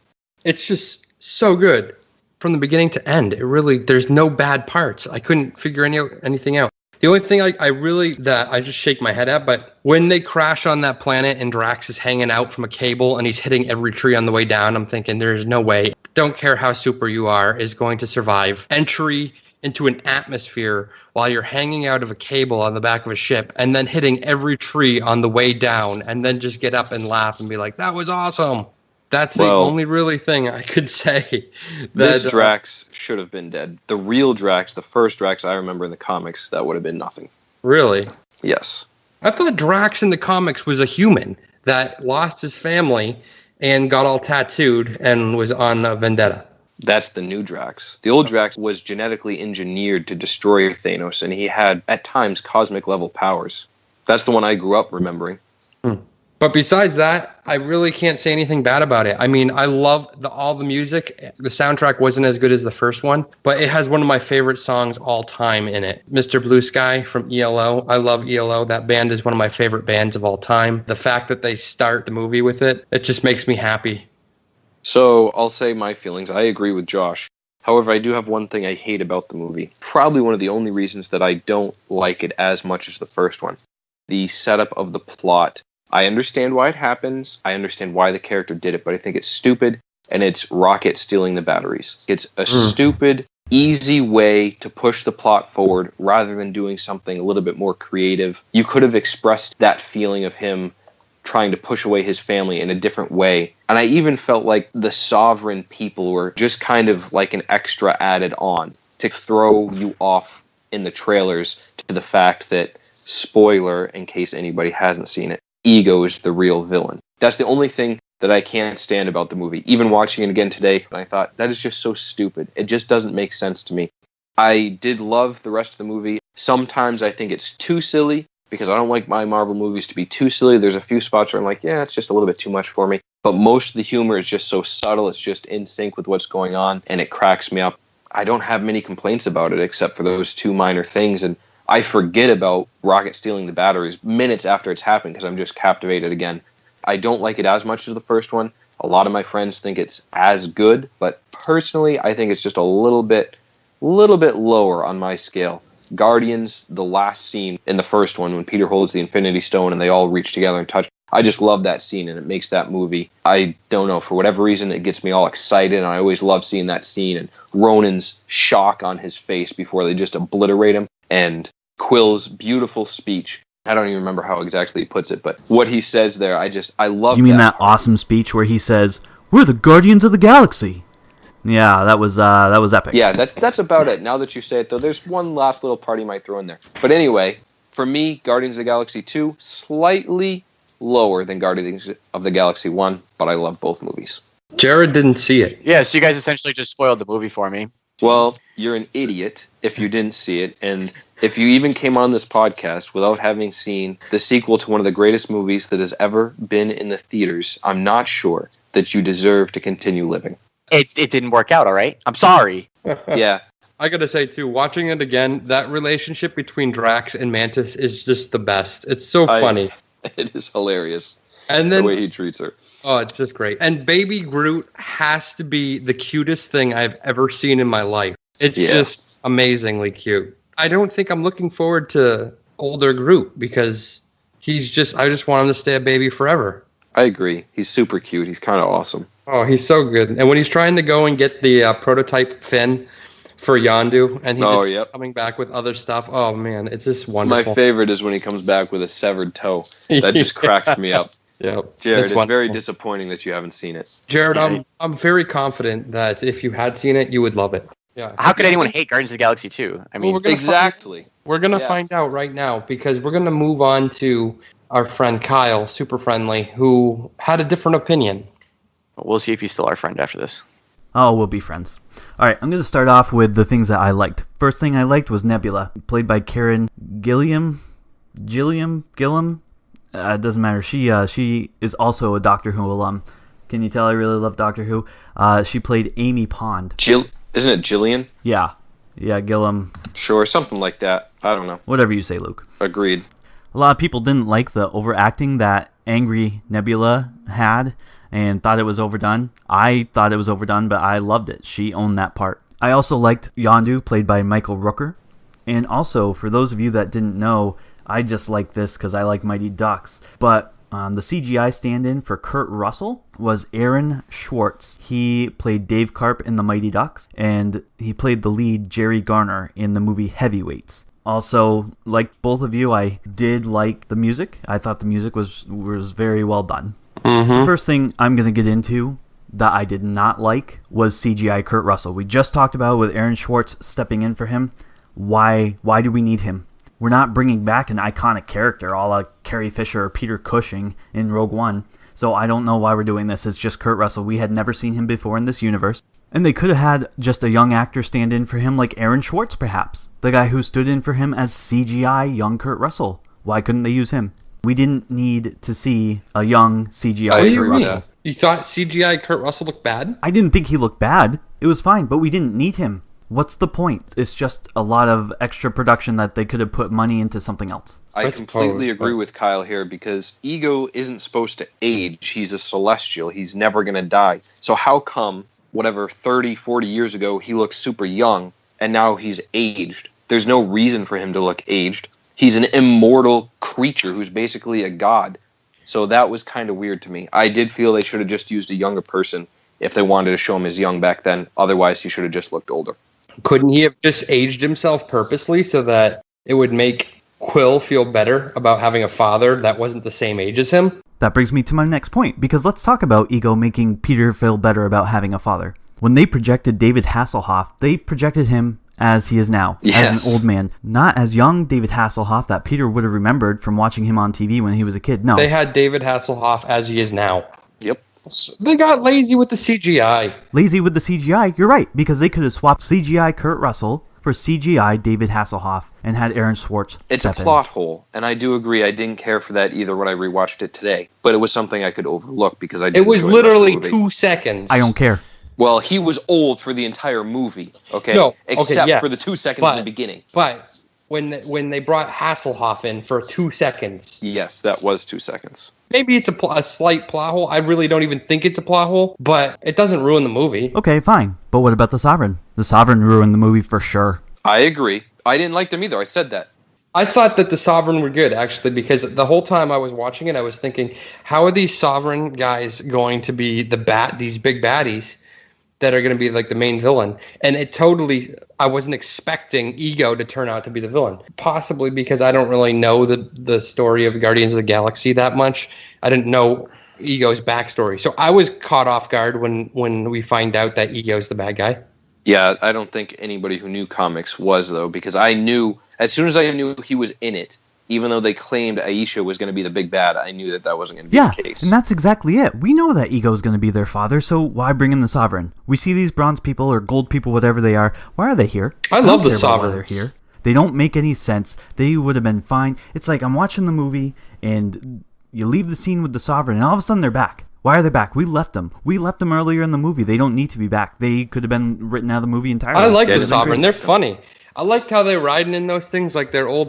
It's just so good from the beginning to end. There's no bad parts. I couldn't figure anything out. The only thing I just shake my head at, but when they crash on that planet and Drax is hanging out from a cable and he's hitting every tree on the way down, I'm thinking there's no way, don't care how super you are, is going to survive entry into an atmosphere while you're hanging out of a cable on the back of a ship and then hitting every tree on the way down and then just get up and laugh and be like, that was awesome. That's the only really thing I could say.
This Drax should have been dead. The real Drax, the first Drax I remember in the comics, that would have been nothing.
Really?
Yes.
I thought Drax in the comics was a human that lost his family and got all tattooed and was on a vendetta.
That's the new Drax. The old Drax was genetically engineered to destroy Thanos, and he had, at times, cosmic-level powers. That's the one I grew up remembering.
But besides that, I really can't say anything bad about it. I mean, I love all the music. The soundtrack wasn't as good as the first one, but it has one of my favorite songs all time in it. Mr. Blue Sky from ELO. I love ELO. That band is one of my favorite bands of all time. The fact that they start the movie with it, it just makes me happy.
So I'll say my feelings. I agree with Josh. However, I do have one thing I hate about the movie. Probably one of the only reasons that I don't like it as much as the first one. The setup of the plot. I understand why it happens. I understand why the character did it, but I think it's stupid, and it's Rocket stealing the batteries. It's a stupid, easy way to push the plot forward rather than doing something a little bit more creative. You could have expressed that feeling of him trying to push away his family in a different way. And I even felt like the sovereign people were just kind of like an extra added on to throw you off in the trailers to the fact that, spoiler in case anybody hasn't seen it, Ego is the real villain. That's the only thing that I can't stand about the movie. Even watching it again today, I thought, that is just so stupid. It just doesn't make sense to me. I did love the rest of the movie. Sometimes I think it's too silly, because I don't like my Marvel movies to be too silly. There's a few spots where I'm like, yeah, it's just a little bit too much for me. But most of the humor is just so subtle. It's just in sync with what's going on, and it cracks me up. I don't have many complaints about it, except for those two minor things, and I forget about Rocket stealing the batteries minutes after it's happened because I'm just captivated again. I don't like it as much as the first one. A lot of my friends think it's as good, but personally, I think it's just a little bit lower on my scale. Guardians, the last scene in the first one when Peter holds the Infinity Stone and they all reach together and touch. I just love that scene, and it makes that movie, I don't know, for whatever reason, it gets me all excited, and I always love seeing that scene and Ronan's shock on his face before they just obliterate him. And Quill's beautiful speech. I don't even remember how exactly he puts it, but what he says there, I love.
You mean that awesome speech where he says, "We're the Guardians of the Galaxy"? Yeah, that was epic.
Yeah, that's about it. Now that you say it, though, there's one last little part he might throw in there. But anyway, for me, Guardians of the Galaxy 2, slightly lower than Guardians of the Galaxy 1, but I love both movies.
Jared didn't see it.
Yeah, so you guys essentially just spoiled the movie for me.
Well, you're an idiot if you didn't see it, and if you even came on this podcast without having seen the sequel to one of the greatest movies that has ever been in the theaters, I'm not sure that you deserve to continue living.
It didn't work out, all right? I'm sorry.
Yeah.
I gotta say, too, watching it again, that relationship between Drax and Mantis is just the best. It's so funny.
It is hilarious.
And then,
the way he treats her.
Oh, it's just great. And Baby Groot has to be the cutest thing I've ever seen in my life. It's just amazingly cute. I don't think I'm looking forward to older Groot because I just want him to stay a baby forever.
I agree. He's super cute. He's kind of awesome.
Oh, he's so good. And when he's trying to go and get the prototype Finn for Yondu, and he's coming back with other stuff. Oh, man, it's just wonderful.
My favorite is when he comes back with a severed toe. That just cracks me up.
Yep.
Jared, it's very disappointing that you haven't seen it.
Jared, I'm very confident that if you had seen it, you would love it. Yeah.
How could anyone hate Guardians of the Galaxy 2? I mean,
exactly.
We're going to find out right now because we're going to move on to our friend Kyle, Super Friendly, who had a different opinion.
We'll see if he's still our friend after this.
Oh, we'll be friends. All right, I'm going to start off with the things that I liked. First thing I liked was Nebula, played by Karen Gilliam. It doesn't matter. She is also a Doctor Who alum. Can you tell I really love Doctor Who? She played Amy Pond.
Isn't it Jillian?
Yeah, Gilliam.
Sure, something like that. I don't know.
Whatever you say, Luke.
Agreed.
A lot of people didn't like the overacting that angry Nebula had and thought it was overdone. I thought it was overdone, but I loved it. She owned that part. I also liked Yondu, played by Michael Rooker. And also, for those of you that didn't know, I just like this because I like Mighty Ducks. But the CGI stand-in for Kurt Russell was Aaron Schwartz. He played Dave Karp in The Mighty Ducks, and he played the lead, Jerry Garner, in the movie Heavyweights. Also, like both of you, I did like the music. I thought the music was very well done. Mm-hmm. The first thing I'm going to get into that I did not like was CGI Kurt Russell. We just talked about with Aaron Schwartz stepping in for him. Why do we need him? We're not bringing back an iconic character a la Carrie Fisher or Peter Cushing in Rogue One. So I don't know why we're doing this. It's just Kurt Russell. We had never seen him before in this universe. And they could have had just a young actor stand in for him like Aaron Schwartz, perhaps. The guy who stood in for him as CGI young Kurt Russell. Why couldn't they use him? We didn't need to see a young CGI Kurt Russell.
You thought CGI Kurt Russell looked bad?
I didn't think he looked bad. It was fine, but we didn't need him. What's the point? It's just a lot of extra production that they could have put money into something else.
I completely agree with Kyle here because Ego isn't supposed to age. He's a celestial. He's never going to die. So how come, 30, 40 years ago, he looked super young and now he's aged? There's no reason for him to look aged. He's an immortal creature who's basically a god. So that was kind of weird to me. I did feel they should have just used a younger person if they wanted to show him as young back then. Otherwise, he should have just looked older.
Couldn't he have just aged himself purposely so that it would make Quill feel better about having a father that wasn't the same age as him?
That brings me to my next point, because let's talk about Ego making Peter feel better about having a father. When they projected David Hasselhoff, they projected him as he is now, as an old man. Not as young David Hasselhoff that Peter would have remembered from watching him on TV when he was a kid. No.
They had David Hasselhoff as he is now.
Yep.
They got lazy with the CGI.
Lazy with the CGI? You're right, because they could have swapped CGI Kurt Russell for CGI David Hasselhoff and had Aaron Schwartz
It's a plot hole, and I do agree. I didn't care for that either when I rewatched it today, but it was something I could overlook because I didn't.
It was literally 2 seconds.
I don't care.
Well, he was old for the entire movie, okay?
No,
except for the 2 seconds in the beginning.
But when they brought Hasselhoff in for 2 seconds.
Yes, that was 2 seconds.
Maybe it's a slight plot hole. I really don't even think it's a plot hole, but it doesn't ruin the movie.
Okay, fine. But what about the Sovereign? The Sovereign ruined the movie for sure.
I agree. I didn't like them either. I said that.
I thought that the Sovereign were good, actually, because the whole time I was watching it, I was thinking, how are these Sovereign guys going to be these big baddies that are going to be like the main villain? And I wasn't expecting Ego to turn out to be the villain. Possibly because I don't really know the story of Guardians of the Galaxy that much. I didn't know Ego's backstory. So I was caught off guard when we find out that Ego's the bad guy.
Yeah, I don't think anybody who knew comics was, though, because I knew, as soon as I knew he was in it, even though they claimed Aisha was going to be the big bad, I knew that wasn't going to be the case.
And that's exactly it. We know that Ego is going to be their father, so why bring in the Sovereign? We see these bronze people or gold people, whatever they are. Why are they here?
I love the Sovereign. They're here.
They don't make any sense. They would have been fine. It's like I'm watching the movie, and you leave the scene with the Sovereign, and all of a sudden they're back. Why are they back? We left them. We left them earlier in the movie. They don't need to be back. They could have been written out of the movie entirely.
I like the Sovereign. They're funny. I liked how they're riding in those things, like their old,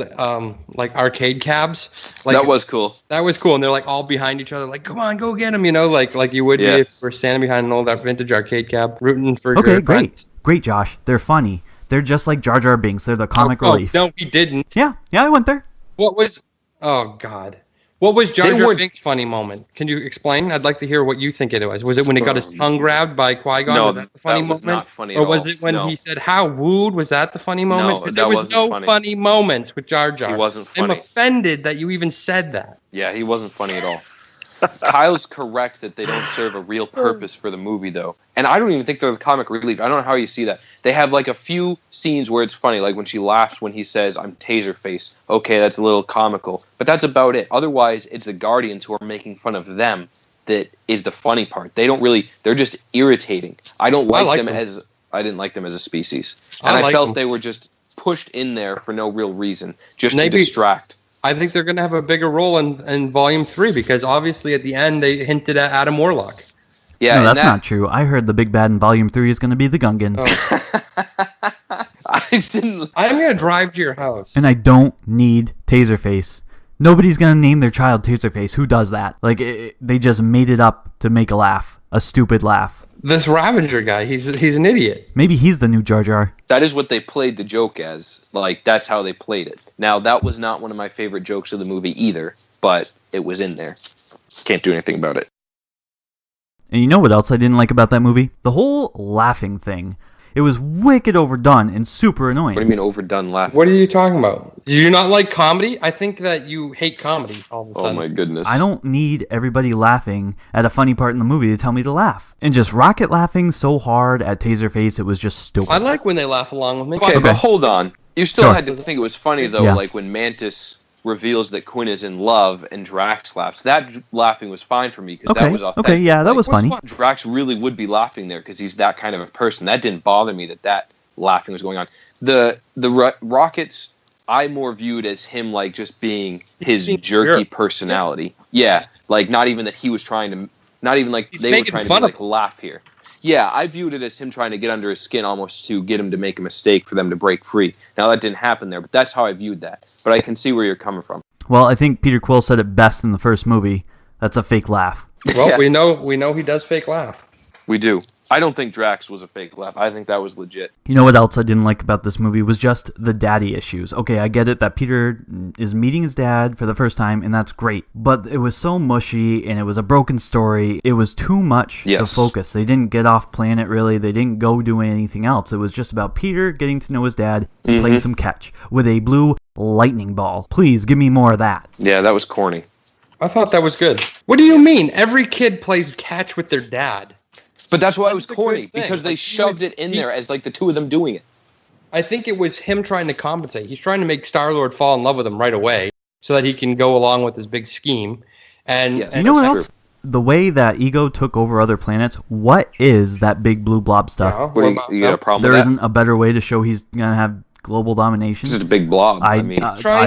like arcade cabs. Like,
that was cool.
That was cool, and they're like all behind each other, like, "Come on, go get them," like you would be if you were standing behind an old vintage arcade cab, rooting for.
Okay, great, Josh. They're funny. They're just like Jar Jar Binks. They're the comic relief.
No, he didn't.
Yeah, I went there.
What was? Oh God. What was Jar Jar Binks' funny moment? Can you explain? I'd like to hear what you think it was. Was it when he got his tongue grabbed by Qui-Gon?
No,
was that the funny moment?
Not funny
or was it when he said, "How wooed"? Was that the funny moment? Because there was no funny moments with Jar Jar.
He wasn't funny.
I'm offended that you even said that.
Yeah, he wasn't funny at all. Kyle's correct that they don't serve a real purpose for the movie, though. And I don't even think they're the comic relief. I don't know how you see that. They have like a few scenes where it's funny, like when she laughs when he says, "I'm Taserface." Okay, that's a little comical. But that's about it. Otherwise, it's the Guardians who are making fun of them that is the funny part. They don't really, they're just irritating. I didn't like them as a species. And I felt they were just pushed in there for no real reason, just to distract.
I think they're going to have a bigger role in Volume 3 because obviously at the end they hinted at Adam Warlock.
Yeah, no, that's not true. I heard the big bad in Volume 3 is going to be the Gungans.
Oh. I'm going to drive to your house.
And I don't need Taserface. Nobody's going to name their child Taserface. Who does that? Like, they just made it up to make a laugh. A stupid laugh.
This Ravager guy, he's an idiot.
Maybe he's the new Jar Jar.
That is what they played the joke as. Like, that's how they played it. Now, that was not one of my favorite jokes of the movie either, but it was in there. Can't do anything about it.
And you know what else I didn't like about that movie? The whole laughing thing. It was wicked overdone and super annoying.
What do you mean overdone laughing?
What are you talking about? Do you not like comedy? I think that you hate comedy all of a sudden.
Oh my goodness.
I don't need everybody laughing at a funny part in the movie to tell me to laugh. And just Rocket laughing so hard at Taserface, it was just stupid.
I like when they laugh along with me.
Okay, but hold on. You still had to think it was funny, though, like when Mantis reveals that Quinn is in love and Drax laughs. That laughing was fine for me because that was authentic.
Okay, yeah, that was funny.
Drax really would be laughing there because he's that kind of a person. That didn't bother me that laughing was going on. The Rockets, I more viewed as him like just being his jerky personality. Yeah, like not even that he was trying to, not even like they were trying to like laugh here. Yeah, I viewed it as him trying to get under his skin almost to get him to make a mistake for them to break free. Now, that didn't happen there, but that's how I viewed that. But I can see where you're coming from.
Well, I think Peter Quill said it best in the first movie. That's a fake laugh.
Well, yeah. we know he does fake laugh.
We do. I don't think Drax was a fake laugh. I think that was legit.
You know what else I didn't like about this movie was just the daddy issues. Okay, I get it that Peter is meeting his dad for the first time, and that's great. But it was so mushy, and it was a broken story. It was too much to focus. They didn't get off planet, really. They didn't go do anything else. It was just about Peter getting to know his dad and playing some catch with a blue lightning ball. Please, give me more of that.
Yeah, that was corny.
I thought that was good. What do you mean? Every kid plays catch with their dad.
But that's why it was corny, because they shoved it in there as like the two of them doing it.
I think it was him trying to compensate. He's trying to make Star-Lord fall in love with him right away so that he can go along with his big scheme. And
you know what else? The way that Ego took over other planets, what is that big blue blob stuff?
Yeah, you got a problem with that?
There isn't a better way to show he's going to have global domination?
It's just a big blob.
I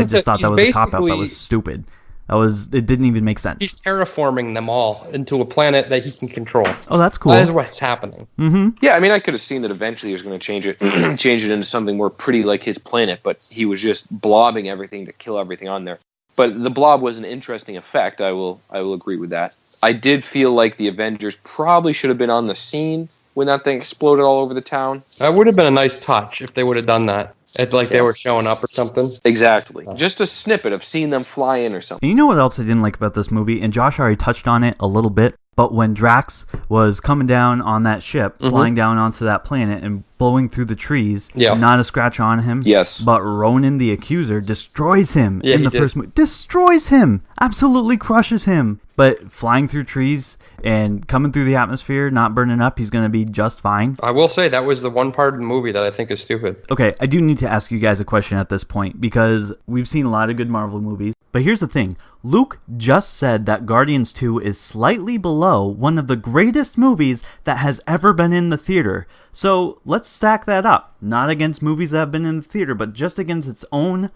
just thought that was a cop-out. That was stupid. It didn't even make sense.
He's terraforming them all into a planet that he can control.
Oh, that's cool.
That is what's happening.
Mm-hmm.
Yeah, I mean, I could have seen that eventually he was going to change it into something more pretty like his planet, but he was just blobbing everything to kill everything on there. But the blob was an interesting effect. I will agree with that. I did feel like the Avengers probably should have been on the scene when that thing exploded all over the town.
That would have been a nice touch if they would have done that. It's like they were showing up or something.
Exactly. Just a snippet of seeing them fly in or something.
And you know what else I didn't like about this movie? And Josh already touched on it a little bit. But when Drax was coming down on that ship, flying down onto that planet, and blowing through the trees.
Yeah.
Not a scratch on him.
Yes.
But Ronan the Accuser destroys him
Yeah,
in the
he
first movie. Destroys him. Absolutely crushes him. But flying through trees and coming through the atmosphere, not burning up, he's going to be just fine.
I will say that was the one part of the movie that I think is stupid.
Okay, I do need to ask you guys a question at this point because we've seen a lot of good Marvel movies. But here's the thing. Luke just said that Guardians 2 is slightly below one of the greatest movies that has ever been in the theater. So let's stack that up. Not against movies that have been in the theater, but just against its own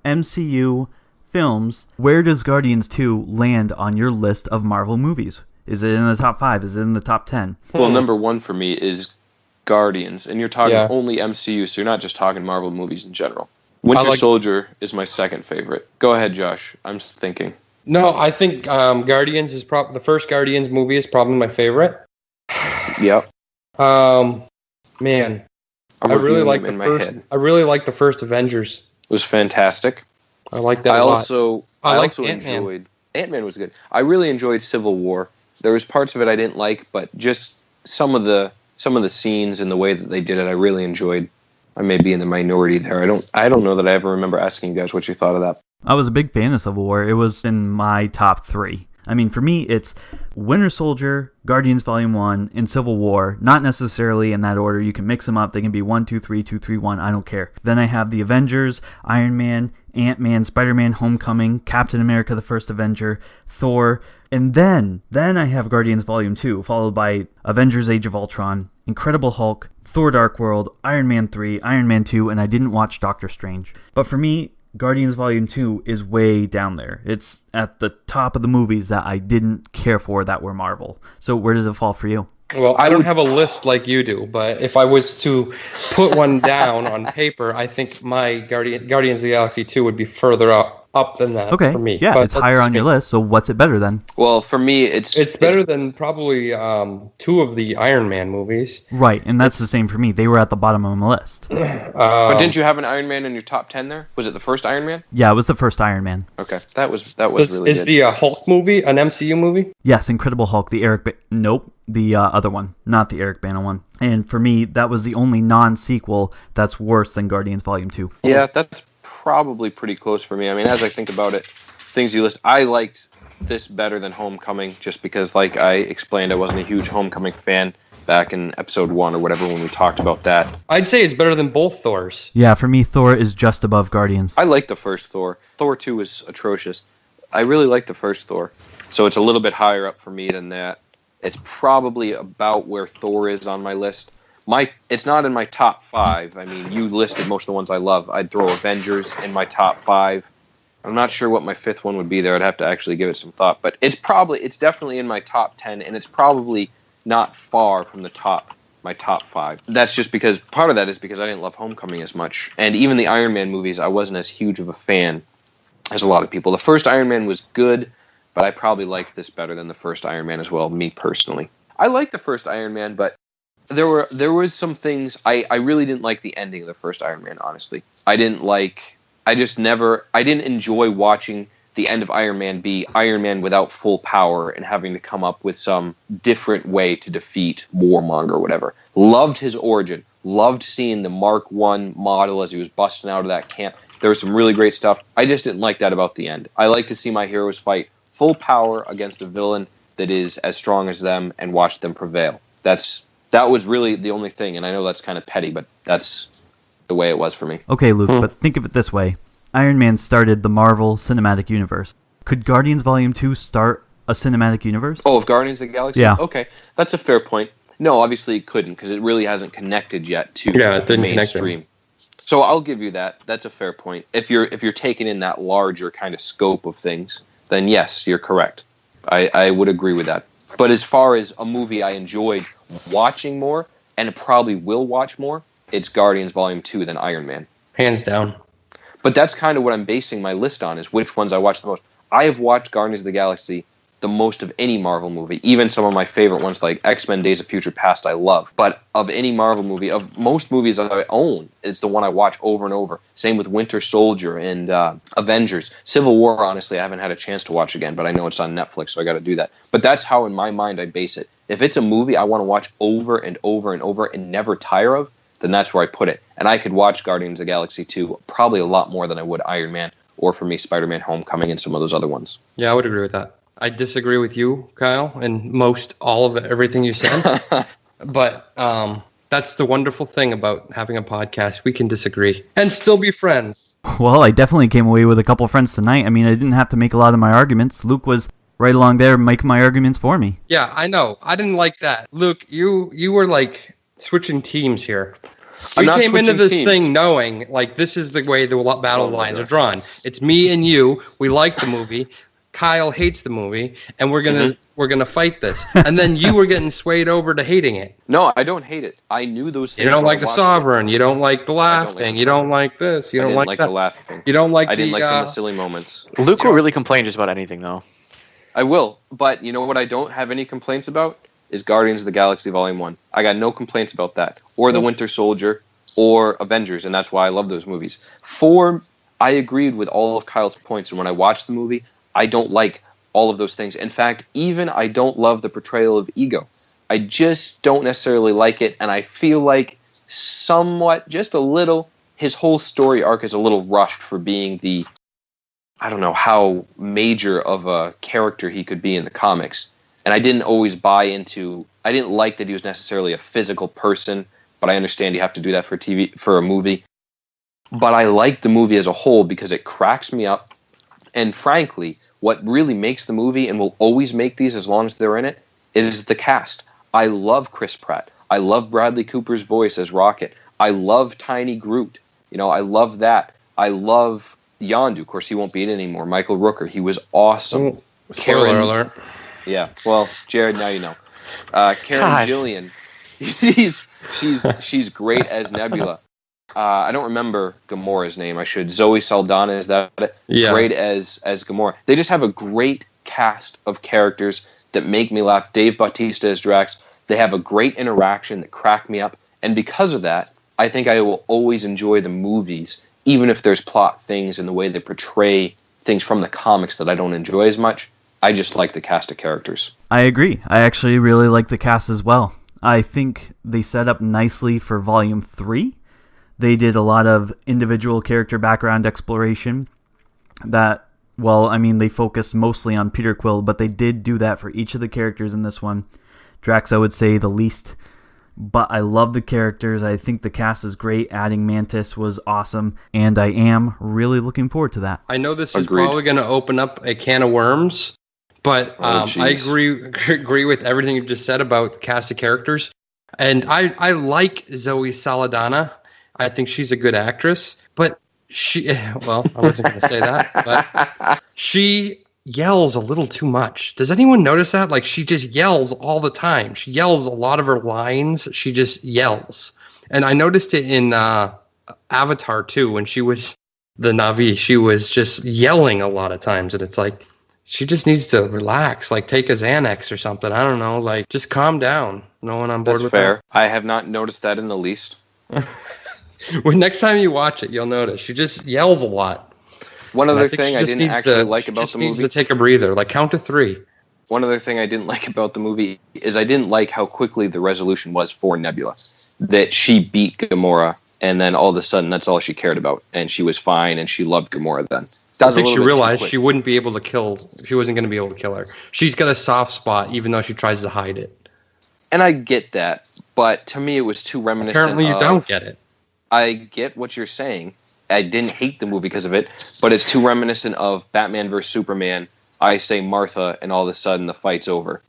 MCU films. Where does Guardians 2 land on your list of Marvel movies? Is it in the top 5? Is it in the top 10?
Well, number 1 for me is Guardians, and you're talking
Yeah.
only MCU, so you're not just talking Marvel movies in general. Winter Soldier is my second favorite. Go ahead, Josh. I'm thinking.
No, I think Guardians is the first Guardians movie is probably my favorite.
Yep.
Man,
I'm
I really
reviewing
like
them
the
in my
first.
head.
I really like the first Avengers.
It was fantastic.
I like that
I
a lot.
also
Ant-Man.
enjoyed Ant-Man was good. I really enjoyed Civil War. There was parts of it I didn't like, but just some of the scenes and the way that they did it, I really enjoyed. I may be in the minority there. I don't know that I ever remember asking you guys what you thought of that.
I was a big fan of Civil War. It was in my top 3. I mean, for me, it's Winter Soldier, Guardians Volume 1, and Civil War. Not necessarily in that order. You can mix them up. They can be 1, 2, 3, 2, 3, 1. I don't care. Then I have the Avengers, Iron Man, Ant-Man, Spider-Man, Homecoming, Captain America, the First Avenger, Thor, and then I have Guardians Volume 2, followed by Avengers Age of Ultron, Incredible Hulk, Thor Dark World, Iron Man 3, Iron Man 2, and I didn't watch Doctor Strange. But for me, Guardians Volume 2 is way down there. It's at the top of the movies that I didn't care for that were Marvel. So where does it fall for you?
Well, I don't have a list like you do, but if I was to put one down on paper, I think my Guardians of the Galaxy 2 would be further up than that for me.
Yeah,
But
it's higher on your list, so what's it better than?
Well, for me, it's
better than probably 2 of the Iron Man movies.
Right, and that's the same for me. They were at the bottom of my list.
But didn't you have an Iron Man in your top 10 there? Was it the first Iron Man?
Yeah, it was the first Iron Man.
Okay, that was really
Is
good.
the Hulk movie an MCU movie?
Yes, Incredible Hulk, nope, the other one, not the Eric Bana one. And for me, that was the only non-sequel that's worse than Guardians Volume 2.
Yeah, that's probably pretty close for me. I mean, as I think about it, things you list, I liked this better than Homecoming, just because, like I explained, I wasn't a huge Homecoming fan back in episode 1 or whatever when we talked about that.
I'd say it's better than both Thors.
Yeah, for me, Thor is just above Guardians.
I like the first Thor. Thor 2 was atrocious. I really like the first Thor. So it's a little bit higher up for me than that. It's probably about where Thor is on my list. It's not in my top 5. I mean, you listed most of the ones I love. I'd throw Avengers in my top 5. I'm not sure what my 5th one would be there. I'd have to actually give it some thought. But it's definitely in my top 10, and it's probably not far from my top 5. That's just because, part of that is because I didn't love Homecoming as much. And even the Iron Man movies, I wasn't as huge of a fan as a lot of people. The first Iron Man was good, but I probably liked this better than the first Iron Man as well, me personally. I liked the first Iron Man, but there was some things I really didn't like the ending of the first Iron Man, honestly. I didn't enjoy watching the end of Iron Man be Iron Man without full power and having to come up with some different way to defeat Warmonger or whatever. Loved his origin. Loved seeing the Mark I model as he was busting out of that camp. There was some really great stuff. I just didn't like that about the end. I like to see my heroes fight full power against a villain that is as strong as them and watch them prevail. That was really the only thing, and I know that's kind of petty, but that's the way it was for me.
Okay, Luke, but think of it this way. Iron Man started the Marvel Cinematic Universe. Could Guardians Volume 2 start a cinematic universe?
Oh, of Guardians of the Galaxy?
Yeah.
Okay, that's a fair point. No, obviously it couldn't, because it really hasn't connected yet to the mainstream. So I'll give you that. That's a fair point. If you're taking in that larger kind of scope of things, then yes, you're correct. I would agree with that. But as far as a movie I enjoyed watching more, and probably will watch more, it's Guardians Volume 2 than Iron Man.
Hands down.
But that's kind of what I'm basing my list on, is which ones I watch the most. I have watched Guardians of the Galaxy the most of any Marvel movie, even some of my favorite ones like X-Men Days of Future Past I love. But of any Marvel movie, of most movies that I own, it's the one I watch over and over. Same with Winter Soldier and Avengers. Civil War, honestly, I haven't had a chance to watch again, but I know it's on Netflix, so I got to do that. But that's how, in my mind, I base it. If it's a movie I want to watch over and over and over and never tire of, then that's where I put it. And I could watch Guardians of the Galaxy 2 probably a lot more than I would Iron Man, or for me, Spider-Man Homecoming and some of those other ones.
Yeah, I would agree with that. I disagree with you, Kyle, and all of everything you said. But that's the wonderful thing about having a podcast. We can disagree and still be friends.
Well, I definitely came away with a couple friends tonight. I mean, I didn't have to make a lot of my arguments. Luke was right along there making my arguments for me.
Yeah, I know. I didn't like that. Luke, you were like switching teams here. We came into this thing knowing, like, this is the way the battle lines are drawn. It's me and you. We like the movie. Kyle hates the movie, and we're gonna fight this. And then you were getting swayed over to hating it.
No, I don't hate it. I knew those things.
You don't like the Sovereign. You don't like the laugh thing. You don't like this. You don't like
the laugh thing.
You don't like.
I didn't like some of the silly moments.
Luke will really complain just about anything, though.
I will, but you know what I don't have any complaints about is Guardians of the Galaxy Volume 1. I got no complaints about that, or The Winter Soldier, or Avengers, and that's why I love those movies. 4, I agreed with all of Kyle's points, and when I watched the movie, I don't like all of those things. In fact, even I don't love the portrayal of Ego. I just don't necessarily like it, and I feel like somewhat, just a little, his whole story arc is a little rushed for being the, I don't know how major of a character he could be in the comics. And I didn't always buy into, I didn't like that he was necessarily a physical person, but I understand you have to do that for TV, for a movie. But I like the movie as a whole because it cracks me up. And frankly, what really makes the movie, and will always make these as long as they're in it, is the cast. I love Chris Pratt. I love Bradley Cooper's voice as Rocket. I love Tiny Groot. You know, I love that. I love Yondu. Of course, he won't be in it anymore. Michael Rooker. He was awesome.
Spoiler alert.
Yeah. Well, Jared, now you know. Karen Gillian. She's great as Nebula. I don't remember Gamora's name. I should. Zoe Saldana, is that it?
Yeah.
Great as Gamora. They just have a great cast of characters that make me laugh. Dave Bautista as Drax. They have a great interaction that crack me up. And because of that, I think I will always enjoy the movies, even if there's plot things and the way they portray things from the comics that I don't enjoy as much. I just like the cast of characters.
I agree. I actually really like the cast as well. I think they set up nicely for Volume 3. They did a lot of individual character background exploration that, well, I mean, they focused mostly on Peter Quill, but they did do that for each of the characters in this one. Drax, I would say, the least, but I love the characters. I think the cast is great. Adding Mantis was awesome, and I am really looking forward to that.
I know this is probably going to open up a can of worms, but I agree with everything you just said about the cast of characters. And I like Zoe Saldana. I think she's a good actress, but well, I wasn't going to say that, but she yells a little too much. Does anyone notice that? Like, she just yells all the time. She yells a lot of her lines. She just yells. And I noticed it in Avatar too, when she was the Na'vi, she was just yelling a lot of times. And it's like, she just needs to relax, like take a Xanax or something. I don't know, like just calm down. No one on board with that.
That's fair. I have not noticed that in the least.
When next time you watch it, you'll notice she just yells a lot.
One other thing I didn't actually like about the movie. She just needs to take
a breather, like count to 3.
One other thing I didn't like about the movie is I didn't like how quickly the resolution was for Nebula. That she beat Gamora, and then all of a sudden that's all she cared about, and she was fine, and she loved Gamora then.
I think she realized she wouldn't be able to kill. She wasn't going to be able to kill her. She's got a soft spot, even though she tries to hide it.
And I get that, but to me it was too reminiscent.
Apparently, you don't get it.
I get what you're saying. I didn't hate the movie because of it, but it's too reminiscent of Batman vs Superman. I say Martha, and all of a sudden the fight's over.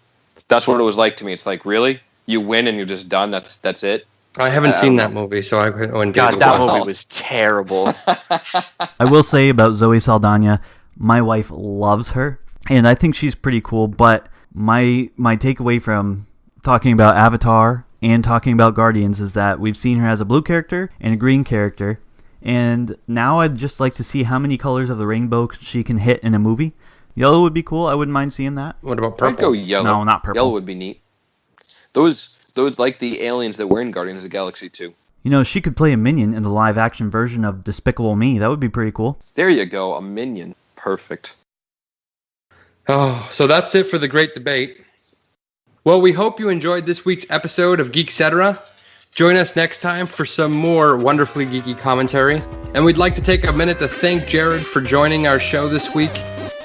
That's what it was like to me. It's like, really? You win and you're just done? That's it?
I haven't seen that movie, so I wouldn't.
God, that movie was terrible.
I will say about Zoe Saldana, my wife loves her, and I think she's pretty cool, but my takeaway from talking about Avatar and talking about Guardians is that we've seen her as a blue character and a green character, and now I'd just like to see how many colors of the rainbow she can hit in a movie. Yellow would be cool. I wouldn't mind seeing that.
What about purple?
I'd go yellow.
No, not purple.
Yellow would be neat. Those like the aliens that were in Guardians of the Galaxy 2.
You know, she could play a minion in the live-action version of Despicable Me. That would be pretty cool.
There you go, a minion. Perfect.
Oh, so that's it for the great debate. Well, we hope you enjoyed this week's episode of Geek-Cetera. Join us next time for some more wonderfully geeky commentary. And we'd like to take a minute to thank Jared for joining our show this week.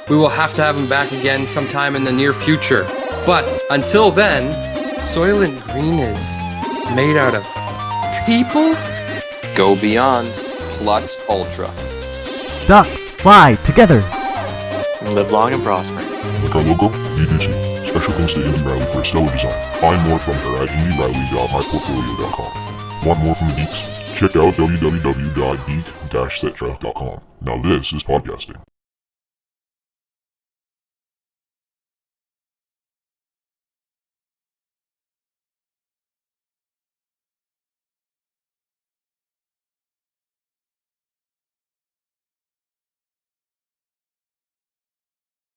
We will have to have him back again sometime in the near future. But until then, Soylent Green is made out of people?
Go beyond plus ultra.
Ducks fly together.
Live long and prosper.
Like our logo, UDC. Special thanks to Indy Riley for a stellar design. Find more from her at indyriley.myportfolio.com. Want more from the geeks? Check out www.geek-cetera.com. Now this is podcasting.